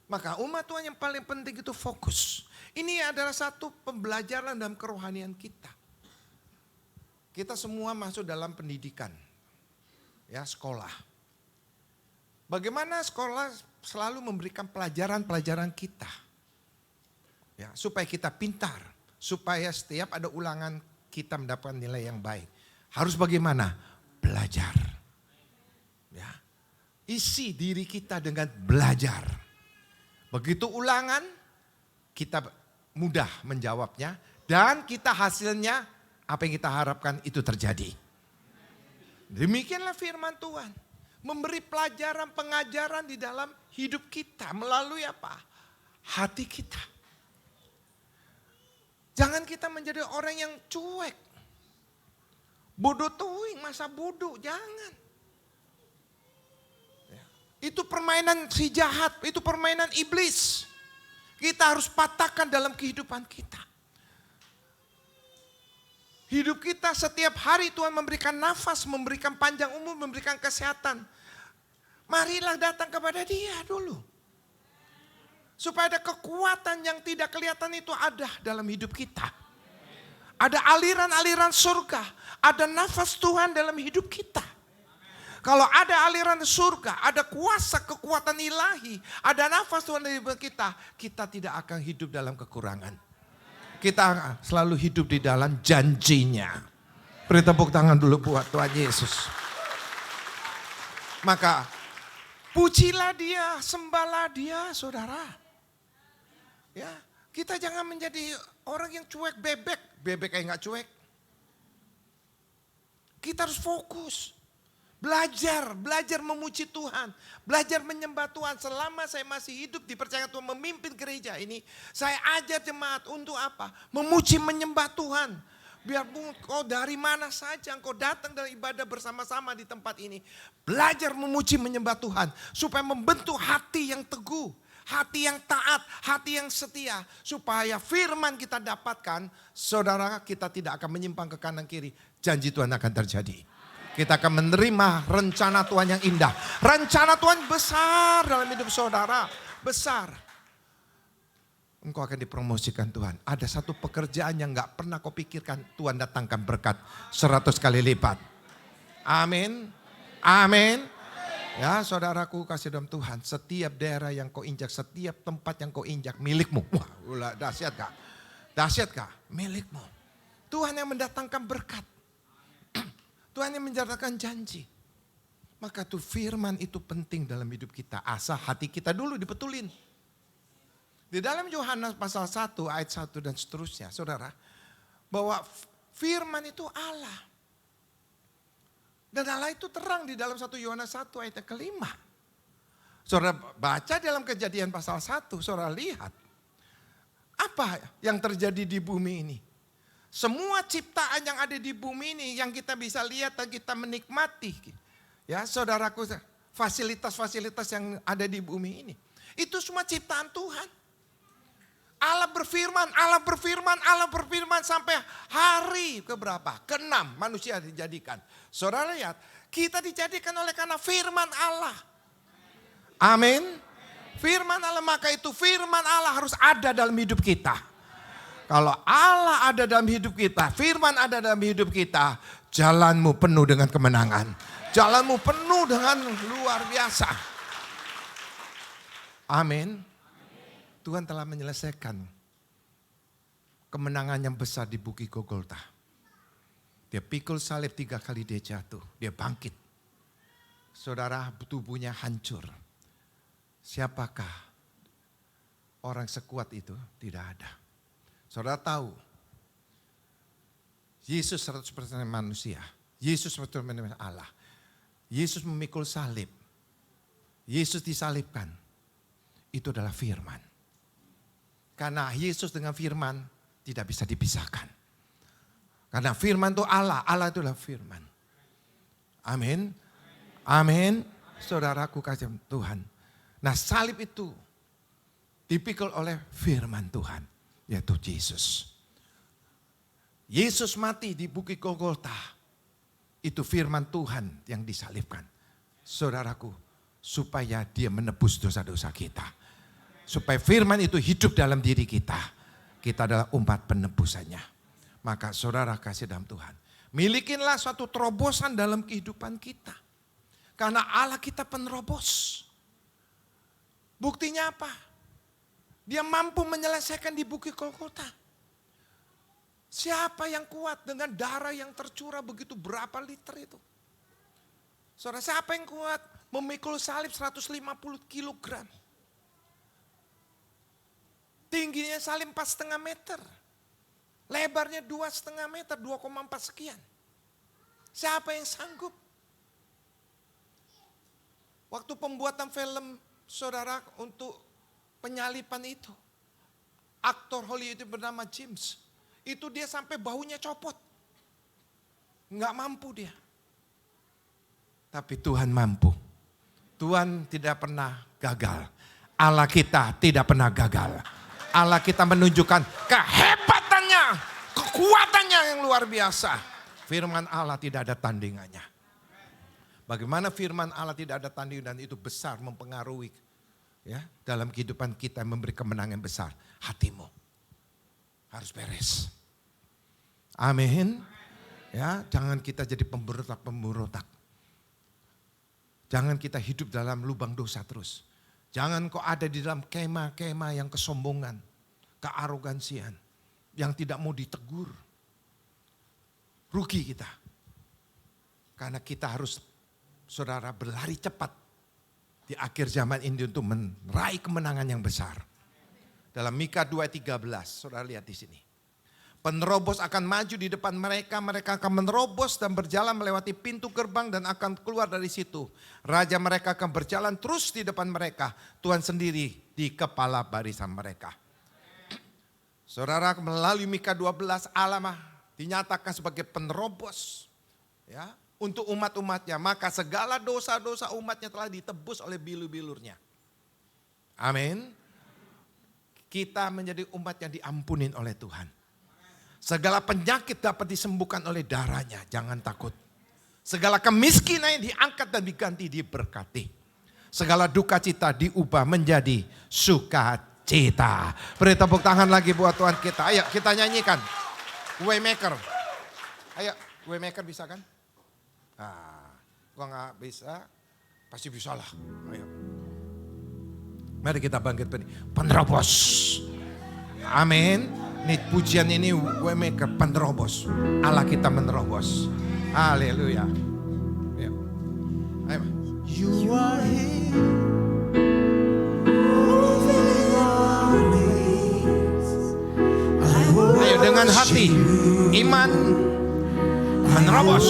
Maka umat Tuhan yang paling penting itu fokus. Ini adalah satu pembelajaran dalam kerohanian kita. Kita semua masuk dalam pendidikan. Ya, sekolah. Bagaimana sekolah selalu memberikan pelajaran-pelajaran kita. Ya, supaya kita pintar. Supaya setiap ada ulangan kita mendapatkan nilai yang baik. Harus bagaimana? Belajar. Ya. Isi diri kita dengan belajar. Begitu ulangan, kita mudah menjawabnya. Dan kita hasilnya, apa yang kita harapkan itu terjadi. Demikianlah firman Tuhan. Memberi pelajaran, pengajaran di dalam hidup kita. Melalui apa? Hati kita. Jangan kita menjadi orang yang cuek. Bodoh tuing, masa bodoh, jangan. Itu permainan si jahat, itu permainan iblis. Kita harus patahkan dalam kehidupan kita. Hidup kita setiap hari Tuhan memberikan nafas, memberikan panjang umur, memberikan kesehatan. Marilah datang kepada Dia dulu. Supaya ada kekuatan yang tidak kelihatan itu ada dalam hidup kita. Ada aliran-aliran surga, ada nafas Tuhan dalam hidup kita. Kalau ada aliran surga, ada kuasa kekuatan ilahi, ada nafas Tuhan dalam hidup kita, kita tidak akan hidup dalam kekurangan. Kita selalu hidup di dalam janjinya. Beri tepuk tangan dulu buat Tuhan Yesus. Maka pujilah Dia, sembahlah Dia, saudara. Ya, kita jangan menjadi orang yang cuek bebek kayak nggak cuek. Kita harus fokus. Belajar memuji Tuhan. Belajar menyembah Tuhan. Selama saya masih hidup dipercaya Tuhan memimpin gereja ini. Saya ajar jemaat untuk apa? Memuji menyembah Tuhan. Biarpun kau dari mana saja engkau datang dalam ibadah bersama-sama di tempat ini. Belajar memuji menyembah Tuhan. Supaya membentuk hati yang teguh. Hati yang taat, hati yang setia. Supaya firman kita dapatkan, saudara, kita tidak akan menyimpang ke kanan kiri. Janji Tuhan akan terjadi. Kita akan menerima rencana Tuhan yang indah. Rencana Tuhan besar dalam hidup saudara. Besar. Engkau akan dipromosikan Tuhan. Ada satu pekerjaan yang gak pernah kau pikirkan. Tuhan datangkan berkat 100 kali lipat. Amin. Amin. Ya saudaraku kasih dalam Tuhan. Setiap daerah yang kau injak, setiap tempat yang kau injak milikmu. Wah dahsyat kah? Dahsyat kah? Milikmu. Tuhan yang mendatangkan berkat. Tuhan yang menjadikan janji. Maka tuh firman itu penting dalam hidup kita. Asal hati kita dulu dibetulin. Di dalam Yohanes pasal 1 ayat 1 dan seterusnya, saudara. Bahwa firman itu Allah. Dan Allah itu terang di dalam 1 Yohanes 1 ayat yang kelima. Saudara baca dalam Kejadian pasal 1, saudara lihat. Apa yang terjadi di bumi ini? Semua ciptaan yang ada di bumi ini yang kita bisa lihat dan kita menikmati. Ya saudaraku, fasilitas-fasilitas yang ada di bumi ini. Itu semua ciptaan Tuhan. Allah berfirman sampai hari keberapa? Ke-6 manusia dijadikan. Saudara lihat, kita dijadikan oleh karena firman Allah. Amin. Firman Allah, maka itu firman Allah harus ada dalam hidup kita. Kalau Allah ada dalam hidup kita, firman ada dalam hidup kita, jalanmu penuh dengan kemenangan. Jalanmu penuh dengan luar biasa. Amin. Tuhan telah menyelesaikan kemenangan yang besar di Bukit Golgota. Dia pikul salib 3 kali, dia jatuh, dia bangkit. Saudara, tubuhnya hancur. Siapakah orang sekuat itu? Tidak ada. Saudara tahu, Yesus 100% manusia. Yesus 100% Allah. Yesus memikul salib. Yesus disalibkan. Itu adalah firman. Karena Yesus dengan firman tidak bisa dipisahkan. Karena firman itu Allah, Allah itu adalah firman. Amin. Amin. Saudaraku kasih Tuhan. Nah salib itu dipikul oleh firman Tuhan, yaitu Yesus. Yesus mati di Bukit Golgota. Itu firman Tuhan yang disalibkan. Saudaraku, supaya dia menebus dosa-dosa kita. Supaya firman itu hidup dalam diri kita. Kita adalah umat penebusannya. Maka saudara kasih dalam Tuhan. Milikinlah suatu terobosan dalam kehidupan kita. Karena Allah kita penerobos. Buktinya apa? Dia mampu menyelesaikan di Bukit Golgota. Siapa yang kuat dengan darah yang tercurah begitu berapa liter itu? Saudara, siapa yang kuat memikul salib 150 kilogram? Tingginya salib 4,5 meter. Lebarnya 2,5 meter, 2,4 sekian. Siapa yang sanggup? Waktu pembuatan film saudara untuk penyalipan itu. Aktor Hollywood itu bernama James. Itu dia sampai baunya copot. Nggak mampu dia. Tapi Tuhan mampu. Tuhan tidak pernah gagal. Allah kita tidak pernah gagal. Allah kita menunjukkan kehebatannya, kekuatannya yang luar biasa. Firman Allah tidak ada tandingannya. Bagaimana firman Allah tidak ada tandingan dan itu besar mempengaruhi ya dalam kehidupan kita, memberi kemenangan besar. Hatimu harus beres. Amin. Ya, jangan kita jadi pemberontak. Jangan kita hidup dalam lubang dosa terus. Jangan kau ada di dalam kemah-kemah yang kesombongan, kearogansian, yang tidak mau ditegur. Rugi kita. Karena kita harus, saudara, berlari cepat di akhir zaman ini untuk meraih kemenangan yang besar. Dalam Mika 2:13, saudara lihat di sini. Penerobos akan maju di depan mereka, mereka akan menerobos dan berjalan melewati pintu gerbang dan akan keluar dari situ. Raja mereka akan berjalan terus di depan mereka, Tuhan sendiri di kepala barisan mereka. Saudara, melalui Mika 12, Allah dinyatakan sebagai penerobos ya untuk umat-umatnya, maka segala dosa-dosa umatnya telah ditebus oleh bilur-bilurnya. Amin. Kita menjadi umat yang diampunin oleh Tuhan. Segala penyakit dapat disembuhkan oleh darahnya, jangan takut. Segala kemiskinan yang diangkat dan diganti diberkati. Segala duka cita diubah menjadi sukacita. Beri tepuk tangan lagi buat Tuhan kita. Ayo kita nyanyikan. Waymaker. Ayo, Waymaker bisa kan? Nah, gua nggak bisa, pasti bisa lah. Ayo. Mari kita bangkit penerobos. Amin. Nih pujian ini Waymaker, penerobos. Allah kita menerobos. Haleluya. Ayo. Ayo. You are here. Ayo dengan hati iman menerobos.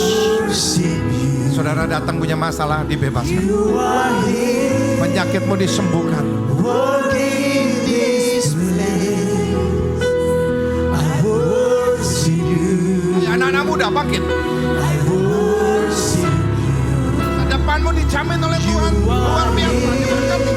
Saudara datang punya masalah dibebaskan. Penyakitmu disembuhkan. Anak-anak muda bangkit. Depanmu dijamin oleh Tuhan luar biasa diberkati.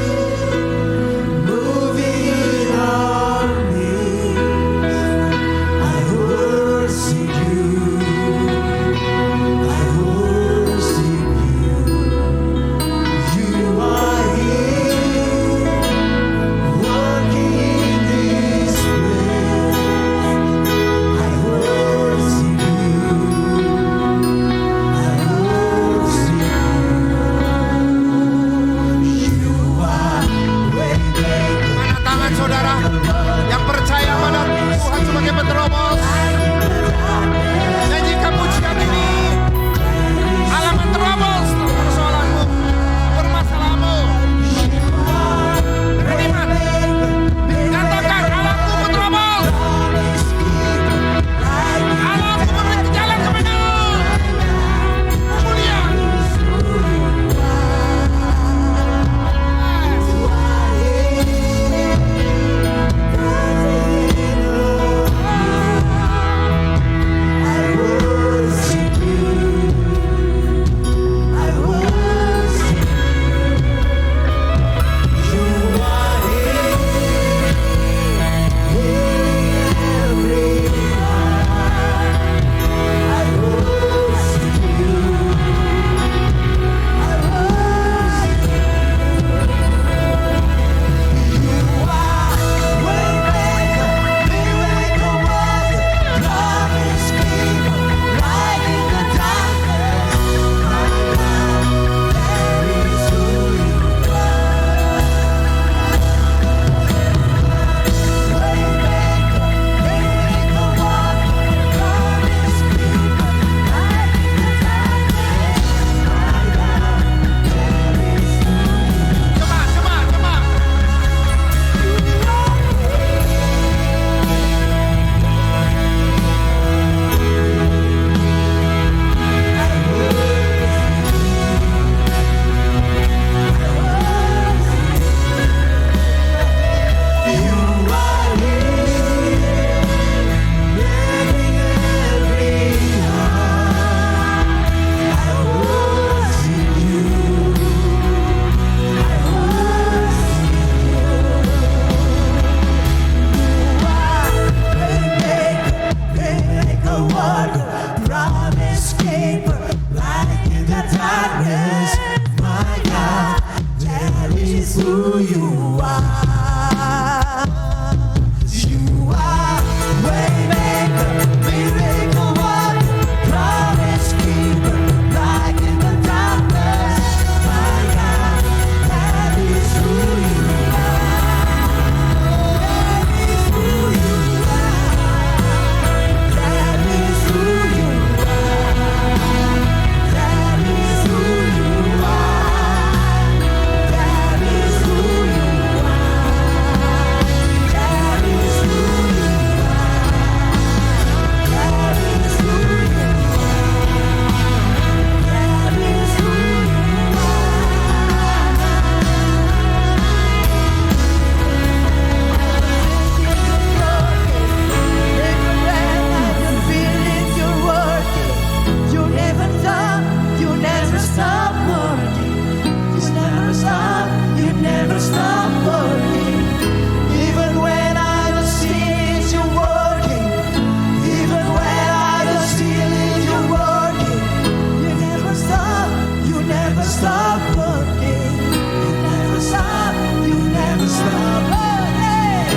stop working. You never stop, you never stop working.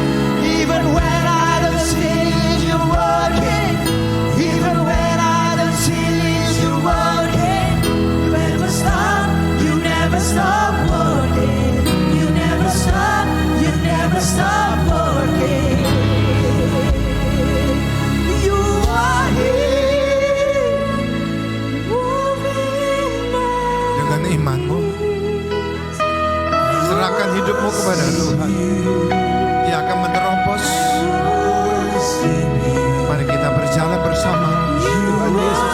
Even when I don't see you working, even when I don't see you working, you never stop, you never stop working. You never stop, you never stop working. You are here, moving now. Dengan imanmu, serahkan hidupmu kepada Tuhan. Dia akan menerobos. Mari kita berjalan bersama Tuhan Yesus.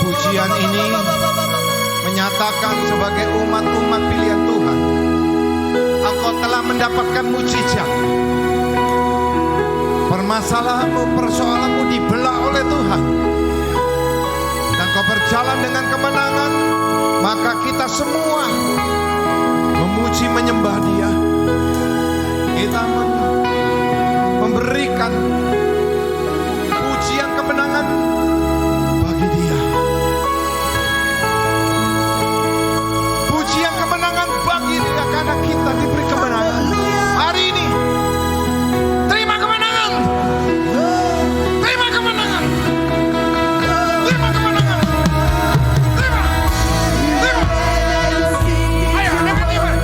Pujian ini menyatakan sebagai umat-umat pilihan Tuhan, engkau telah mendapatkan mujizat. Permasalahanmu, persoalanmu dibelah oleh Tuhan, dan kau berjalan dengan kemenangan. Maka kita semua memuji, menyembah Dia. Kita memberikan pujian kemenangan bagi Dia. Pujian kemenangan bagi Dia karena kita diberi kemenangan. Hari ini terima kemenangan. Terima kemenangan. Terima kemenangan. Terima. Terima. Ayo, dapat iman.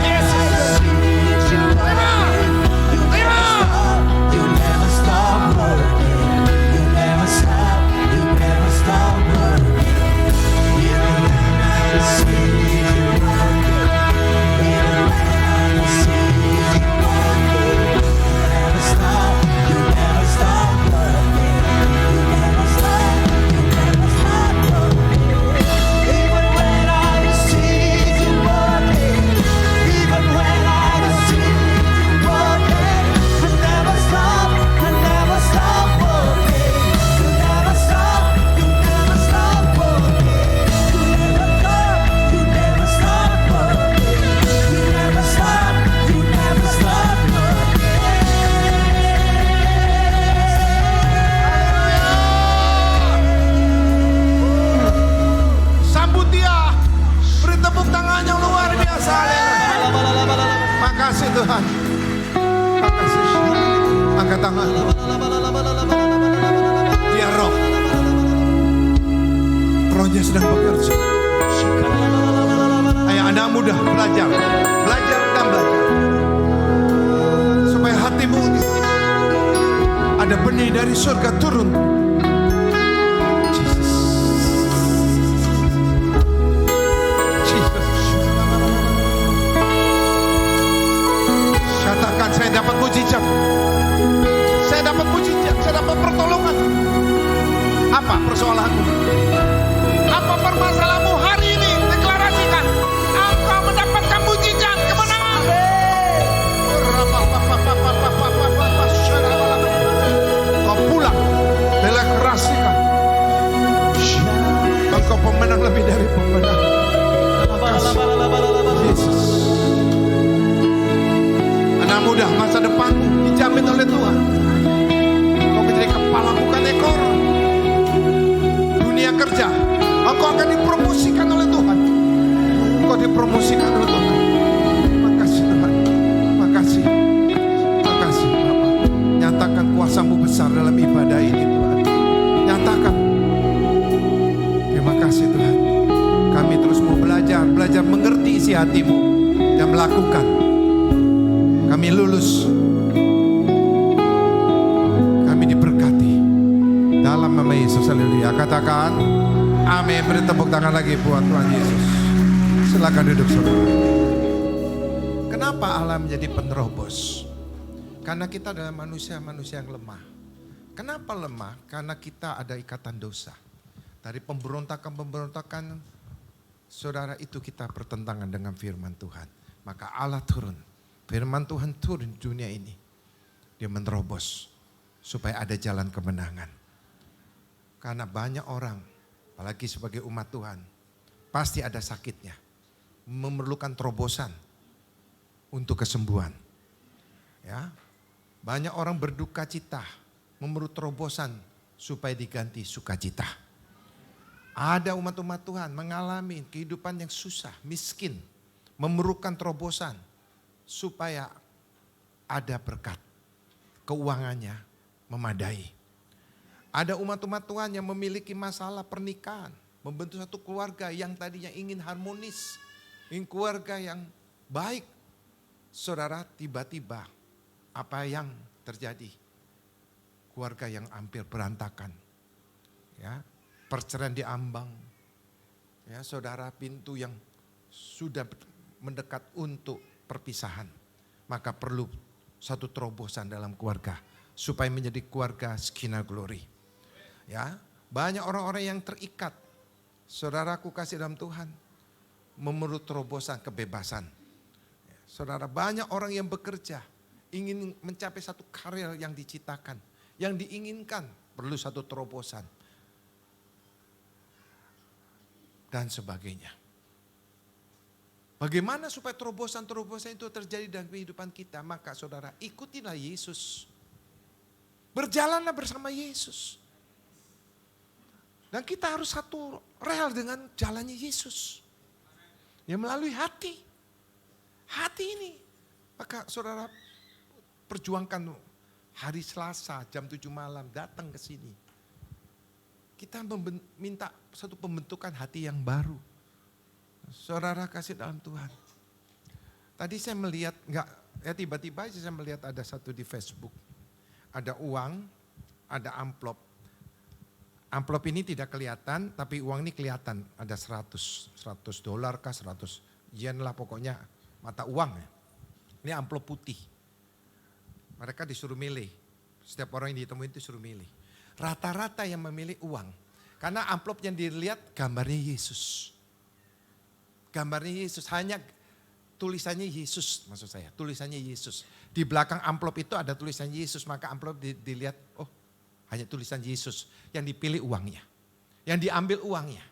Yesus. Terima. Terima. You never stop working. You never stop. You never stop working. Even when I see you working, even when I see you working, you never stop. You never stop working. You never stop. You never stop working. Even when I see you working, even when I see you working, you never stop. You never stop working. You never stop. You never stop working. You never stop. You never stop working. You never stop. You never stop Sambut Dia, beri tepuk tangan yang luar biasa. Haleluya. Makasih Tuhan. Makasih. Angkat tangan. Dia roh. Rohnya sedang bekerja. Ayo anak muda, belajar. Belajar dan belajar. Supaya hatimu ini ada benih dari surga turun. Jesus. Katakan, saya dapat mujizat. Saya dapat mujizat. Saya dapat pertolongan. Apa persoalanmu? Apa permasalahanmu hari ini? Deklarasikan. Engkau mendapatkan mujizat kemenangan. Kau pulang. Deklarasikan. Engkau pemenang lebih dari pemenang. Yesus. Anak muda, masa depanmu dijamin oleh Tuhan. Kau menjadi kepala bukan ekor. Dunia kerja, engkau akan dipromosikan oleh Tuhan. Engkau dipromosikan oleh Tuhan. Makasih Tuhan. Makasih. Makasih Bapak. Nyatakan kuasa-Mu besar dalam ibadah ini Tuhan. Nyatakan. Terima kasih Tuhan. Kami terus mau belajar mengerti isi hati-Mu dan melakukan. Kami lulus. Kami diberkati dalam nama Yesus. Haleluya. Katakan amin. Beri tepuk tangan lagi buat Tuhan Yesus. Silakan duduk saudara. Kenapa Allah menjadi penerobos? Karena kita adalah manusia-manusia yang lemah. Kenapa lemah? Karena kita ada ikatan dosa. Dari pemberontakan saudara itu kita bertentangan dengan firman Tuhan. Maka Allah turun. Firman Tuhan turun di dunia ini. Dia menerobos. Supaya ada jalan kemenangan. Karena banyak orang. Apalagi sebagai umat Tuhan. Pasti ada sakitnya. Memerlukan terobosan. Untuk kesembuhan. Ya, banyak orang berduka cita. Memerlukan terobosan. Supaya diganti sukacita. Ada umat-umat Tuhan mengalami kehidupan yang susah, miskin, memerlukan terobosan supaya ada berkat, keuangannya memadai. Ada umat-umat Tuhan yang memiliki masalah pernikahan, membentuk satu keluarga yang tadinya ingin harmonis, ingin keluarga yang baik. Saudara, tiba-tiba apa yang terjadi? Keluarga yang hampir berantakan. Ya. Perceraian diambang, ya saudara, pintu yang sudah mendekat untuk perpisahan. Maka perlu satu terobosan dalam keluarga. Supaya menjadi keluarga Skina Glory. Ya, banyak orang-orang yang terikat. Saudaraku kasih dalam Tuhan. Memerlukan terobosan kebebasan. Saudara, banyak orang yang bekerja. Ingin mencapai satu karir yang diciptakan. Yang diinginkan perlu satu terobosan. Dan sebagainya. Bagaimana supaya terobosan-terobosan itu terjadi dalam kehidupan kita? Maka saudara, ikutilah Yesus. Berjalanlah bersama Yesus. Dan kita harus satu rel dengan jalannya Yesus. Yang melalui hati. Hati ini. Maka saudara, perjuangkan hari Selasa jam 7 malam datang ke sini. Kita minta satu pembentukan hati yang baru. Saudara kasih dalam Tuhan. Tadi saya melihat, tiba-tiba saya melihat ada satu di Facebook. Ada uang, ada amplop. Amplop ini tidak kelihatan, tapi uang ini kelihatan. Ada 100 dolar kah, 100 yen lah pokoknya mata uang ya. Ini amplop putih. Mereka disuruh milih. Setiap orang yang ditemuin itu disuruh milih. Rata-rata yang memilih uang. Karena amplop yang dilihat gambarnya Yesus. Gambarnya Yesus, hanya tulisannya Yesus maksud saya. Tulisannya Yesus. Di belakang amplop itu ada tulisan Yesus. Maka amplop dilihat, oh hanya tulisan Yesus. Yang dipilih uangnya. Yang diambil uangnya.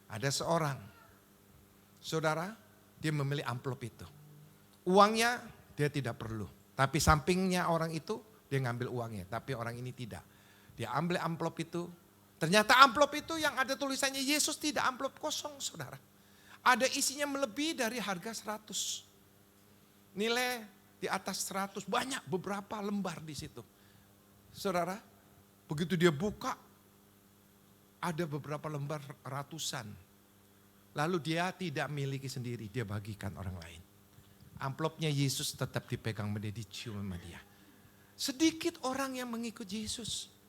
Ada seorang. Saudara, dia memilih amplop itu. Uangnya dia tidak perlu. Tapi sampingnya orang itu dia ngambil uangnya. Tapi orang ini tidak. Dia ambil amplop itu. Ternyata amplop itu yang ada tulisannya Yesus tidak amplop kosong saudara. Ada isinya melebihi dari harga 100. Nilai di atas 100. Banyak beberapa lembar di situ. Saudara, begitu dia buka. Ada beberapa lembar ratusan. Lalu dia tidak miliki sendiri. Dia bagikan orang lain. Amplopnya Yesus tetap dipegang menjadi dicium sama dia. Sedikit orang yang mengikut Yesus.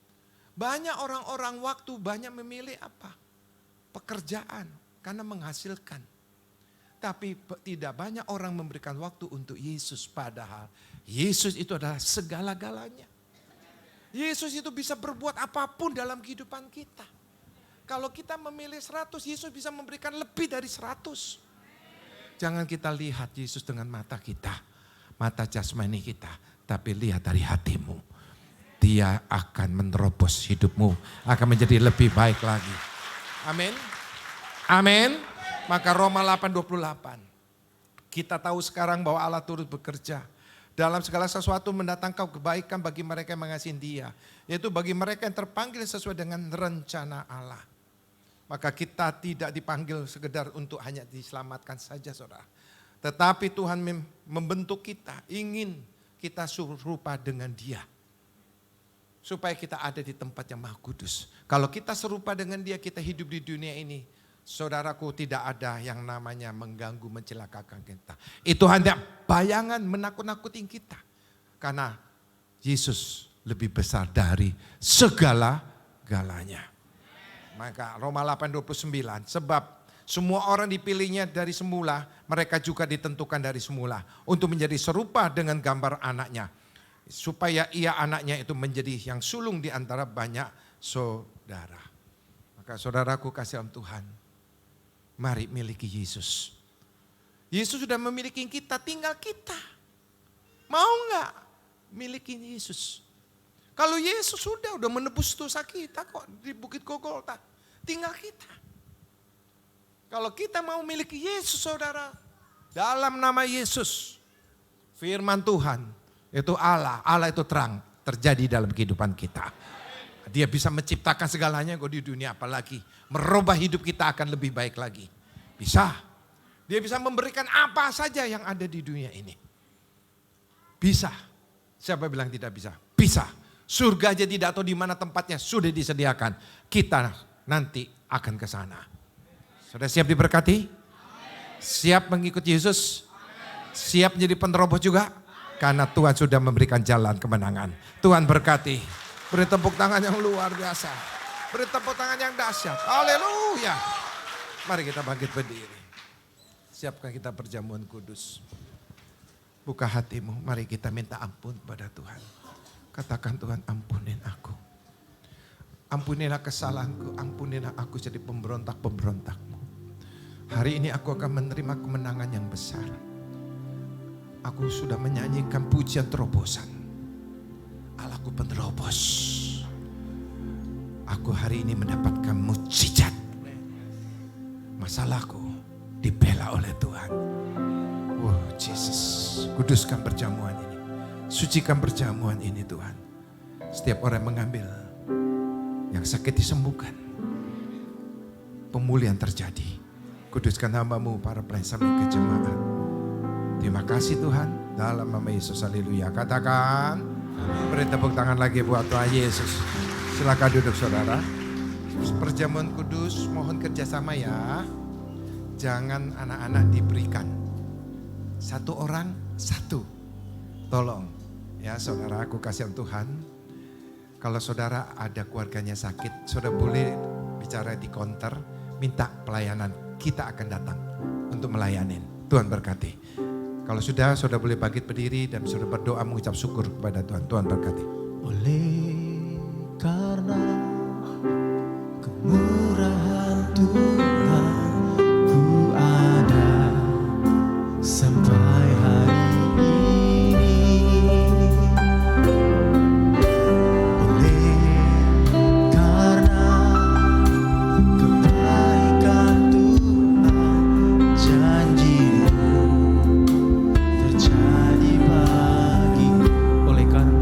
Banyak orang-orang waktu banyak memilih apa? Pekerjaan karena menghasilkan. Tapi tidak banyak orang memberikan waktu untuk Yesus. Padahal Yesus itu adalah segala-galanya. Yesus itu bisa berbuat apapun dalam kehidupan kita. Kalau kita memilih 100, Yesus bisa memberikan lebih dari 100. Jangan kita lihat Yesus dengan mata kita, mata jasmani kita, tapi lihat dari hatimu. Dia akan menerobos hidupmu, akan menjadi lebih baik lagi. Amin. Amin. Maka Roma 8:28. Kita tahu sekarang bahwa Allah turut bekerja dalam segala sesuatu mendatangkan kebaikan bagi mereka yang mengasihi Dia, yaitu bagi mereka yang terpanggil sesuai dengan rencana Allah. Maka kita tidak dipanggil sekedar untuk hanya diselamatkan saja, saudara. Tetapi Tuhan membentuk kita, ingin kita serupa dengan Dia. Supaya kita ada di tempat yang Maha Kudus. Kalau kita serupa dengan Dia, kita hidup di dunia ini, saudaraku, tidak ada yang namanya mengganggu, mencelakakan kita. Itu hanya bayangan menakut-nakutin kita. Karena Yesus lebih besar dari segala-galanya. Maka Roma 8:29, sebab semua orang dipilihnya dari semula, mereka juga ditentukan dari semula untuk menjadi serupa dengan gambar anaknya. Supaya ia anaknya itu menjadi yang sulung di antara banyak saudara. Maka saudaraku kasih dalam Tuhan, mari miliki Yesus. Yesus sudah memiliki kita, tinggal kita. Mau nggak miliki Yesus? Kalau Yesus sudah menebus dosa kita kok di Bukit Golgota. Tinggal kita. Kalau kita mau miliki Yesus, saudara, dalam nama Yesus, firman Tuhan, itu Allah itu terang terjadi dalam kehidupan kita. Dia bisa menciptakan segalanya kok di dunia, apalagi merubah hidup kita akan lebih baik lagi. Bisa. Dia bisa memberikan apa saja yang ada di dunia ini. Bisa. Siapa bilang tidak bisa? Bisa. Surga aja tidak tahu di mana tempatnya, sudah disediakan. Kita nanti akan ke sana. Sudah siap diberkati? Siap mengikuti Yesus? Siap menjadi penerobos juga? Karena Tuhan sudah memberikan jalan kemenangan. Tuhan berkati. Beri tepuk tangan yang luar biasa. Beri tepuk tangan yang dahsyat. Haleluya. Mari kita bangkit berdiri. Siapkan kita perjamuan kudus. Buka hatimu, mari kita minta ampun kepada Tuhan. Katakan, Tuhan, ampunin aku. Ampunilah kesalahanku, ampunilah aku jadi pemberontak-pemberontakmu. Hari ini aku akan menerima kemenangan yang besar. Aku sudah menyanyikan pujian terobosan. Allahku penerobos. Aku hari ini mendapatkan mukjizat. Masalahku dibela oleh Tuhan. Oh Jesus, kuduskan perjamuan ini. Sucikan perjamuan ini Tuhan. Setiap orang yang mengambil, yang sakit disembuhkan. Pemulihan terjadi. Kuduskan hamba-Mu para pelayan sampai ke jemaat. Terima kasih Tuhan, dalam nama Yesus, haleluya. Katakan, beri tepuk tangan lagi buat Tuhan Yesus. Silakan duduk saudara. Perjamuan kudus, mohon kerjasama ya. Jangan anak-anak diberikan. Satu orang, satu. Tolong ya saudara, aku kasih Tuhan. Kalau saudara ada keluarganya sakit, saudara boleh bicara di counter, minta pelayanan. Kita akan datang untuk melayanin. Tuhan berkati. Kalau sudah, saudara boleh bangkit berdiri dan saudara berdoa mengucap syukur kepada Tuhan. Tuhan berkati. Oleh karena kemurahan Tuhan, ku ada sampai hari ini. Oleh karena kebaikan Tuhan, janji-Mu terjadi bagiku. Oleh karena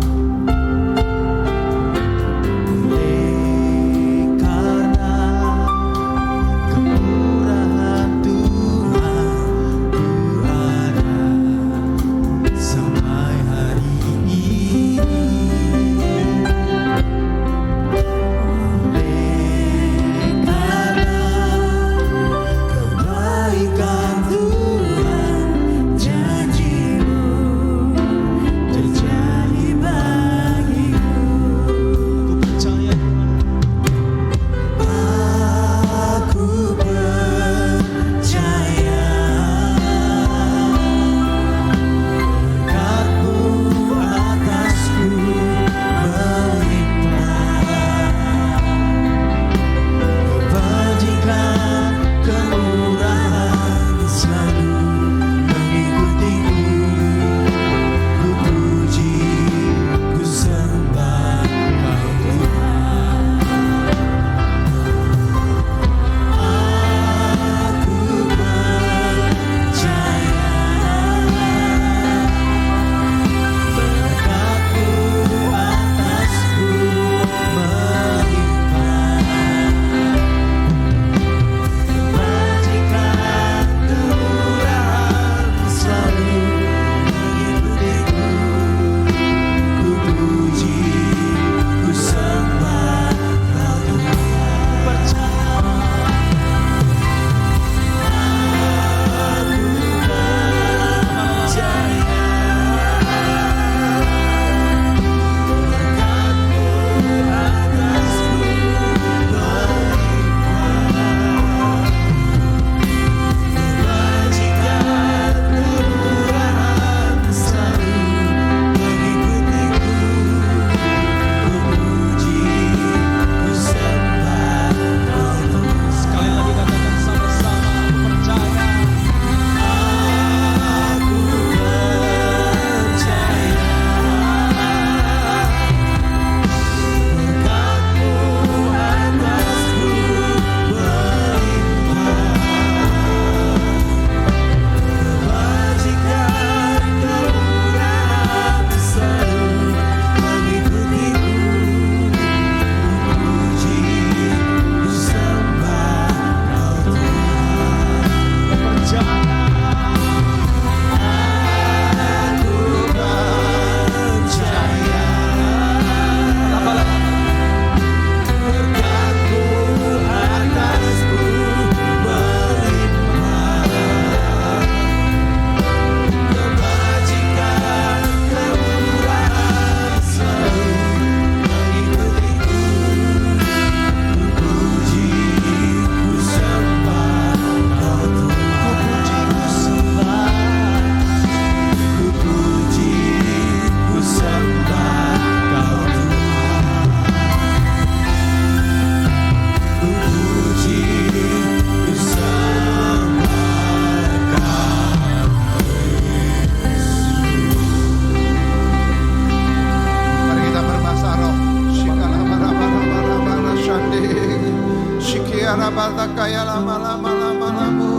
Arabata kaya lama-lama lama-lamu.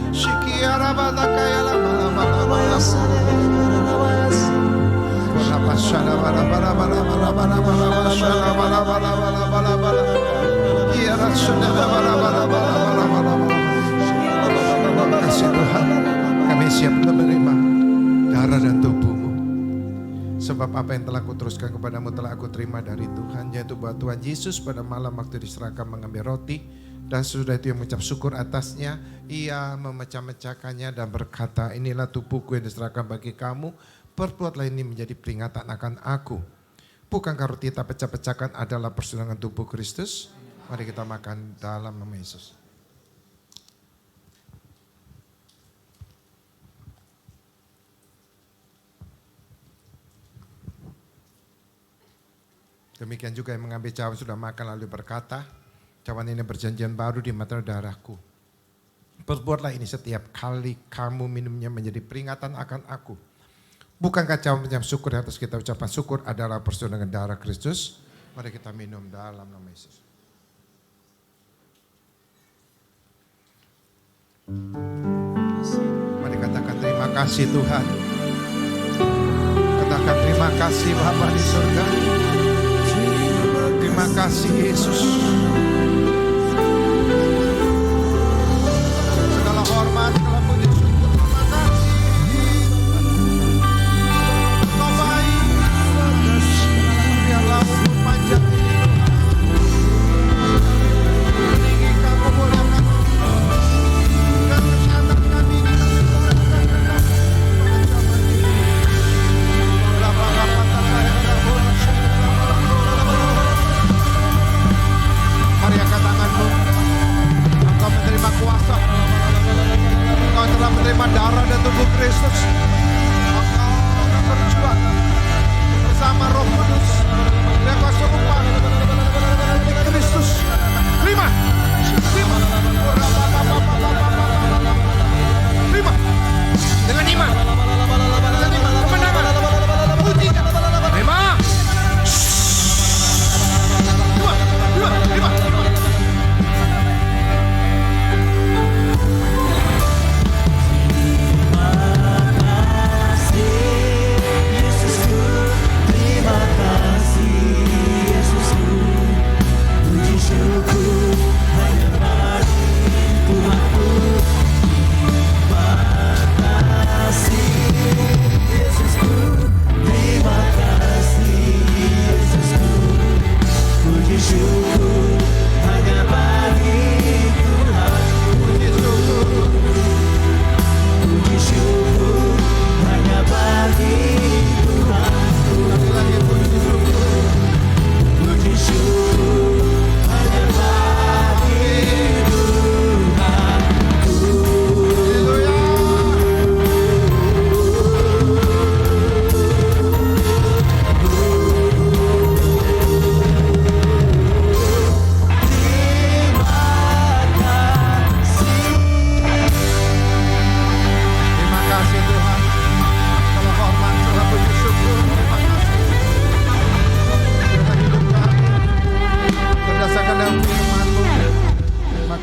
Shiki arabata kaya lama-lama lama-lamu. Barabashana barabara-bara-bara-bara-bara-bara-bara-bara-bara-bara-bara. Iya rasuna barabara-bara-bara-bara-bara-bara. Terima kasih Tuhan, kami siap menerima darah dan tubuh-Mu. Sebab apa yang telah kuteruskan kepadamu telah aku terima dari Tuhan, yaitu bahwa Tuhan Yesus pada malam waktu diserahkan mengambil roti, dan sesudah itu ia mengucap syukur atasnya, ia memecah-mecahkannya dan berkata, inilah tubuhku yang diserahkan bagi kamu, perbuatlah ini menjadi peringatan akan aku. Bukankah roti kita pecah-pecahkan adalah persembahan tubuh Kristus? Mari kita makan dalam nama Yesus. Demikian juga yang mengambil cawan sudah makan lalu berkata, cawan ini perjanjian baru di mata darahku. Perbuatlah ini setiap kali kamu minumnya menjadi peringatan akan aku. Bukankah cawan mengucap syukur atas kita ucapan syukur adalah persembahan darah Kristus? Mari kita minum dalam nama Yesus. Mari katakan terima kasih Tuhan. Katakan terima kasih Bapa di surga. Terima kasih Yesus. Segala hormat, segala puji syukur, terima kasih. Kau baik. Biarlah umur panjang ini Tuhan. Tinggi kamu muliakan. Dan kesehatan kami kita berdoakan kepada zaman ini. Mari angkat tanganmu. Engkau menerima kuasa. Engkau telah menerima darah dan tubuh Kristus. Engkau akan berjuang bersama Roh Kudus. Yang kau serupa Kristus. Terima. Terima. Terima. Dengan iman. Dengan iman. Kemenangan. Puji. Terima. Terima.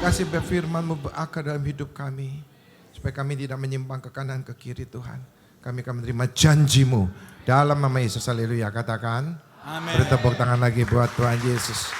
Kasih firman-Mu berakar dalam hidup kami. Supaya kami tidak menyimpang ke kanan ke kiri Tuhan. Kami akan menerima janji-Mu. Dalam nama Yesus, haleluya. Katakan. Amin. Beri tepuk tangan lagi buat Tuhan Yesus.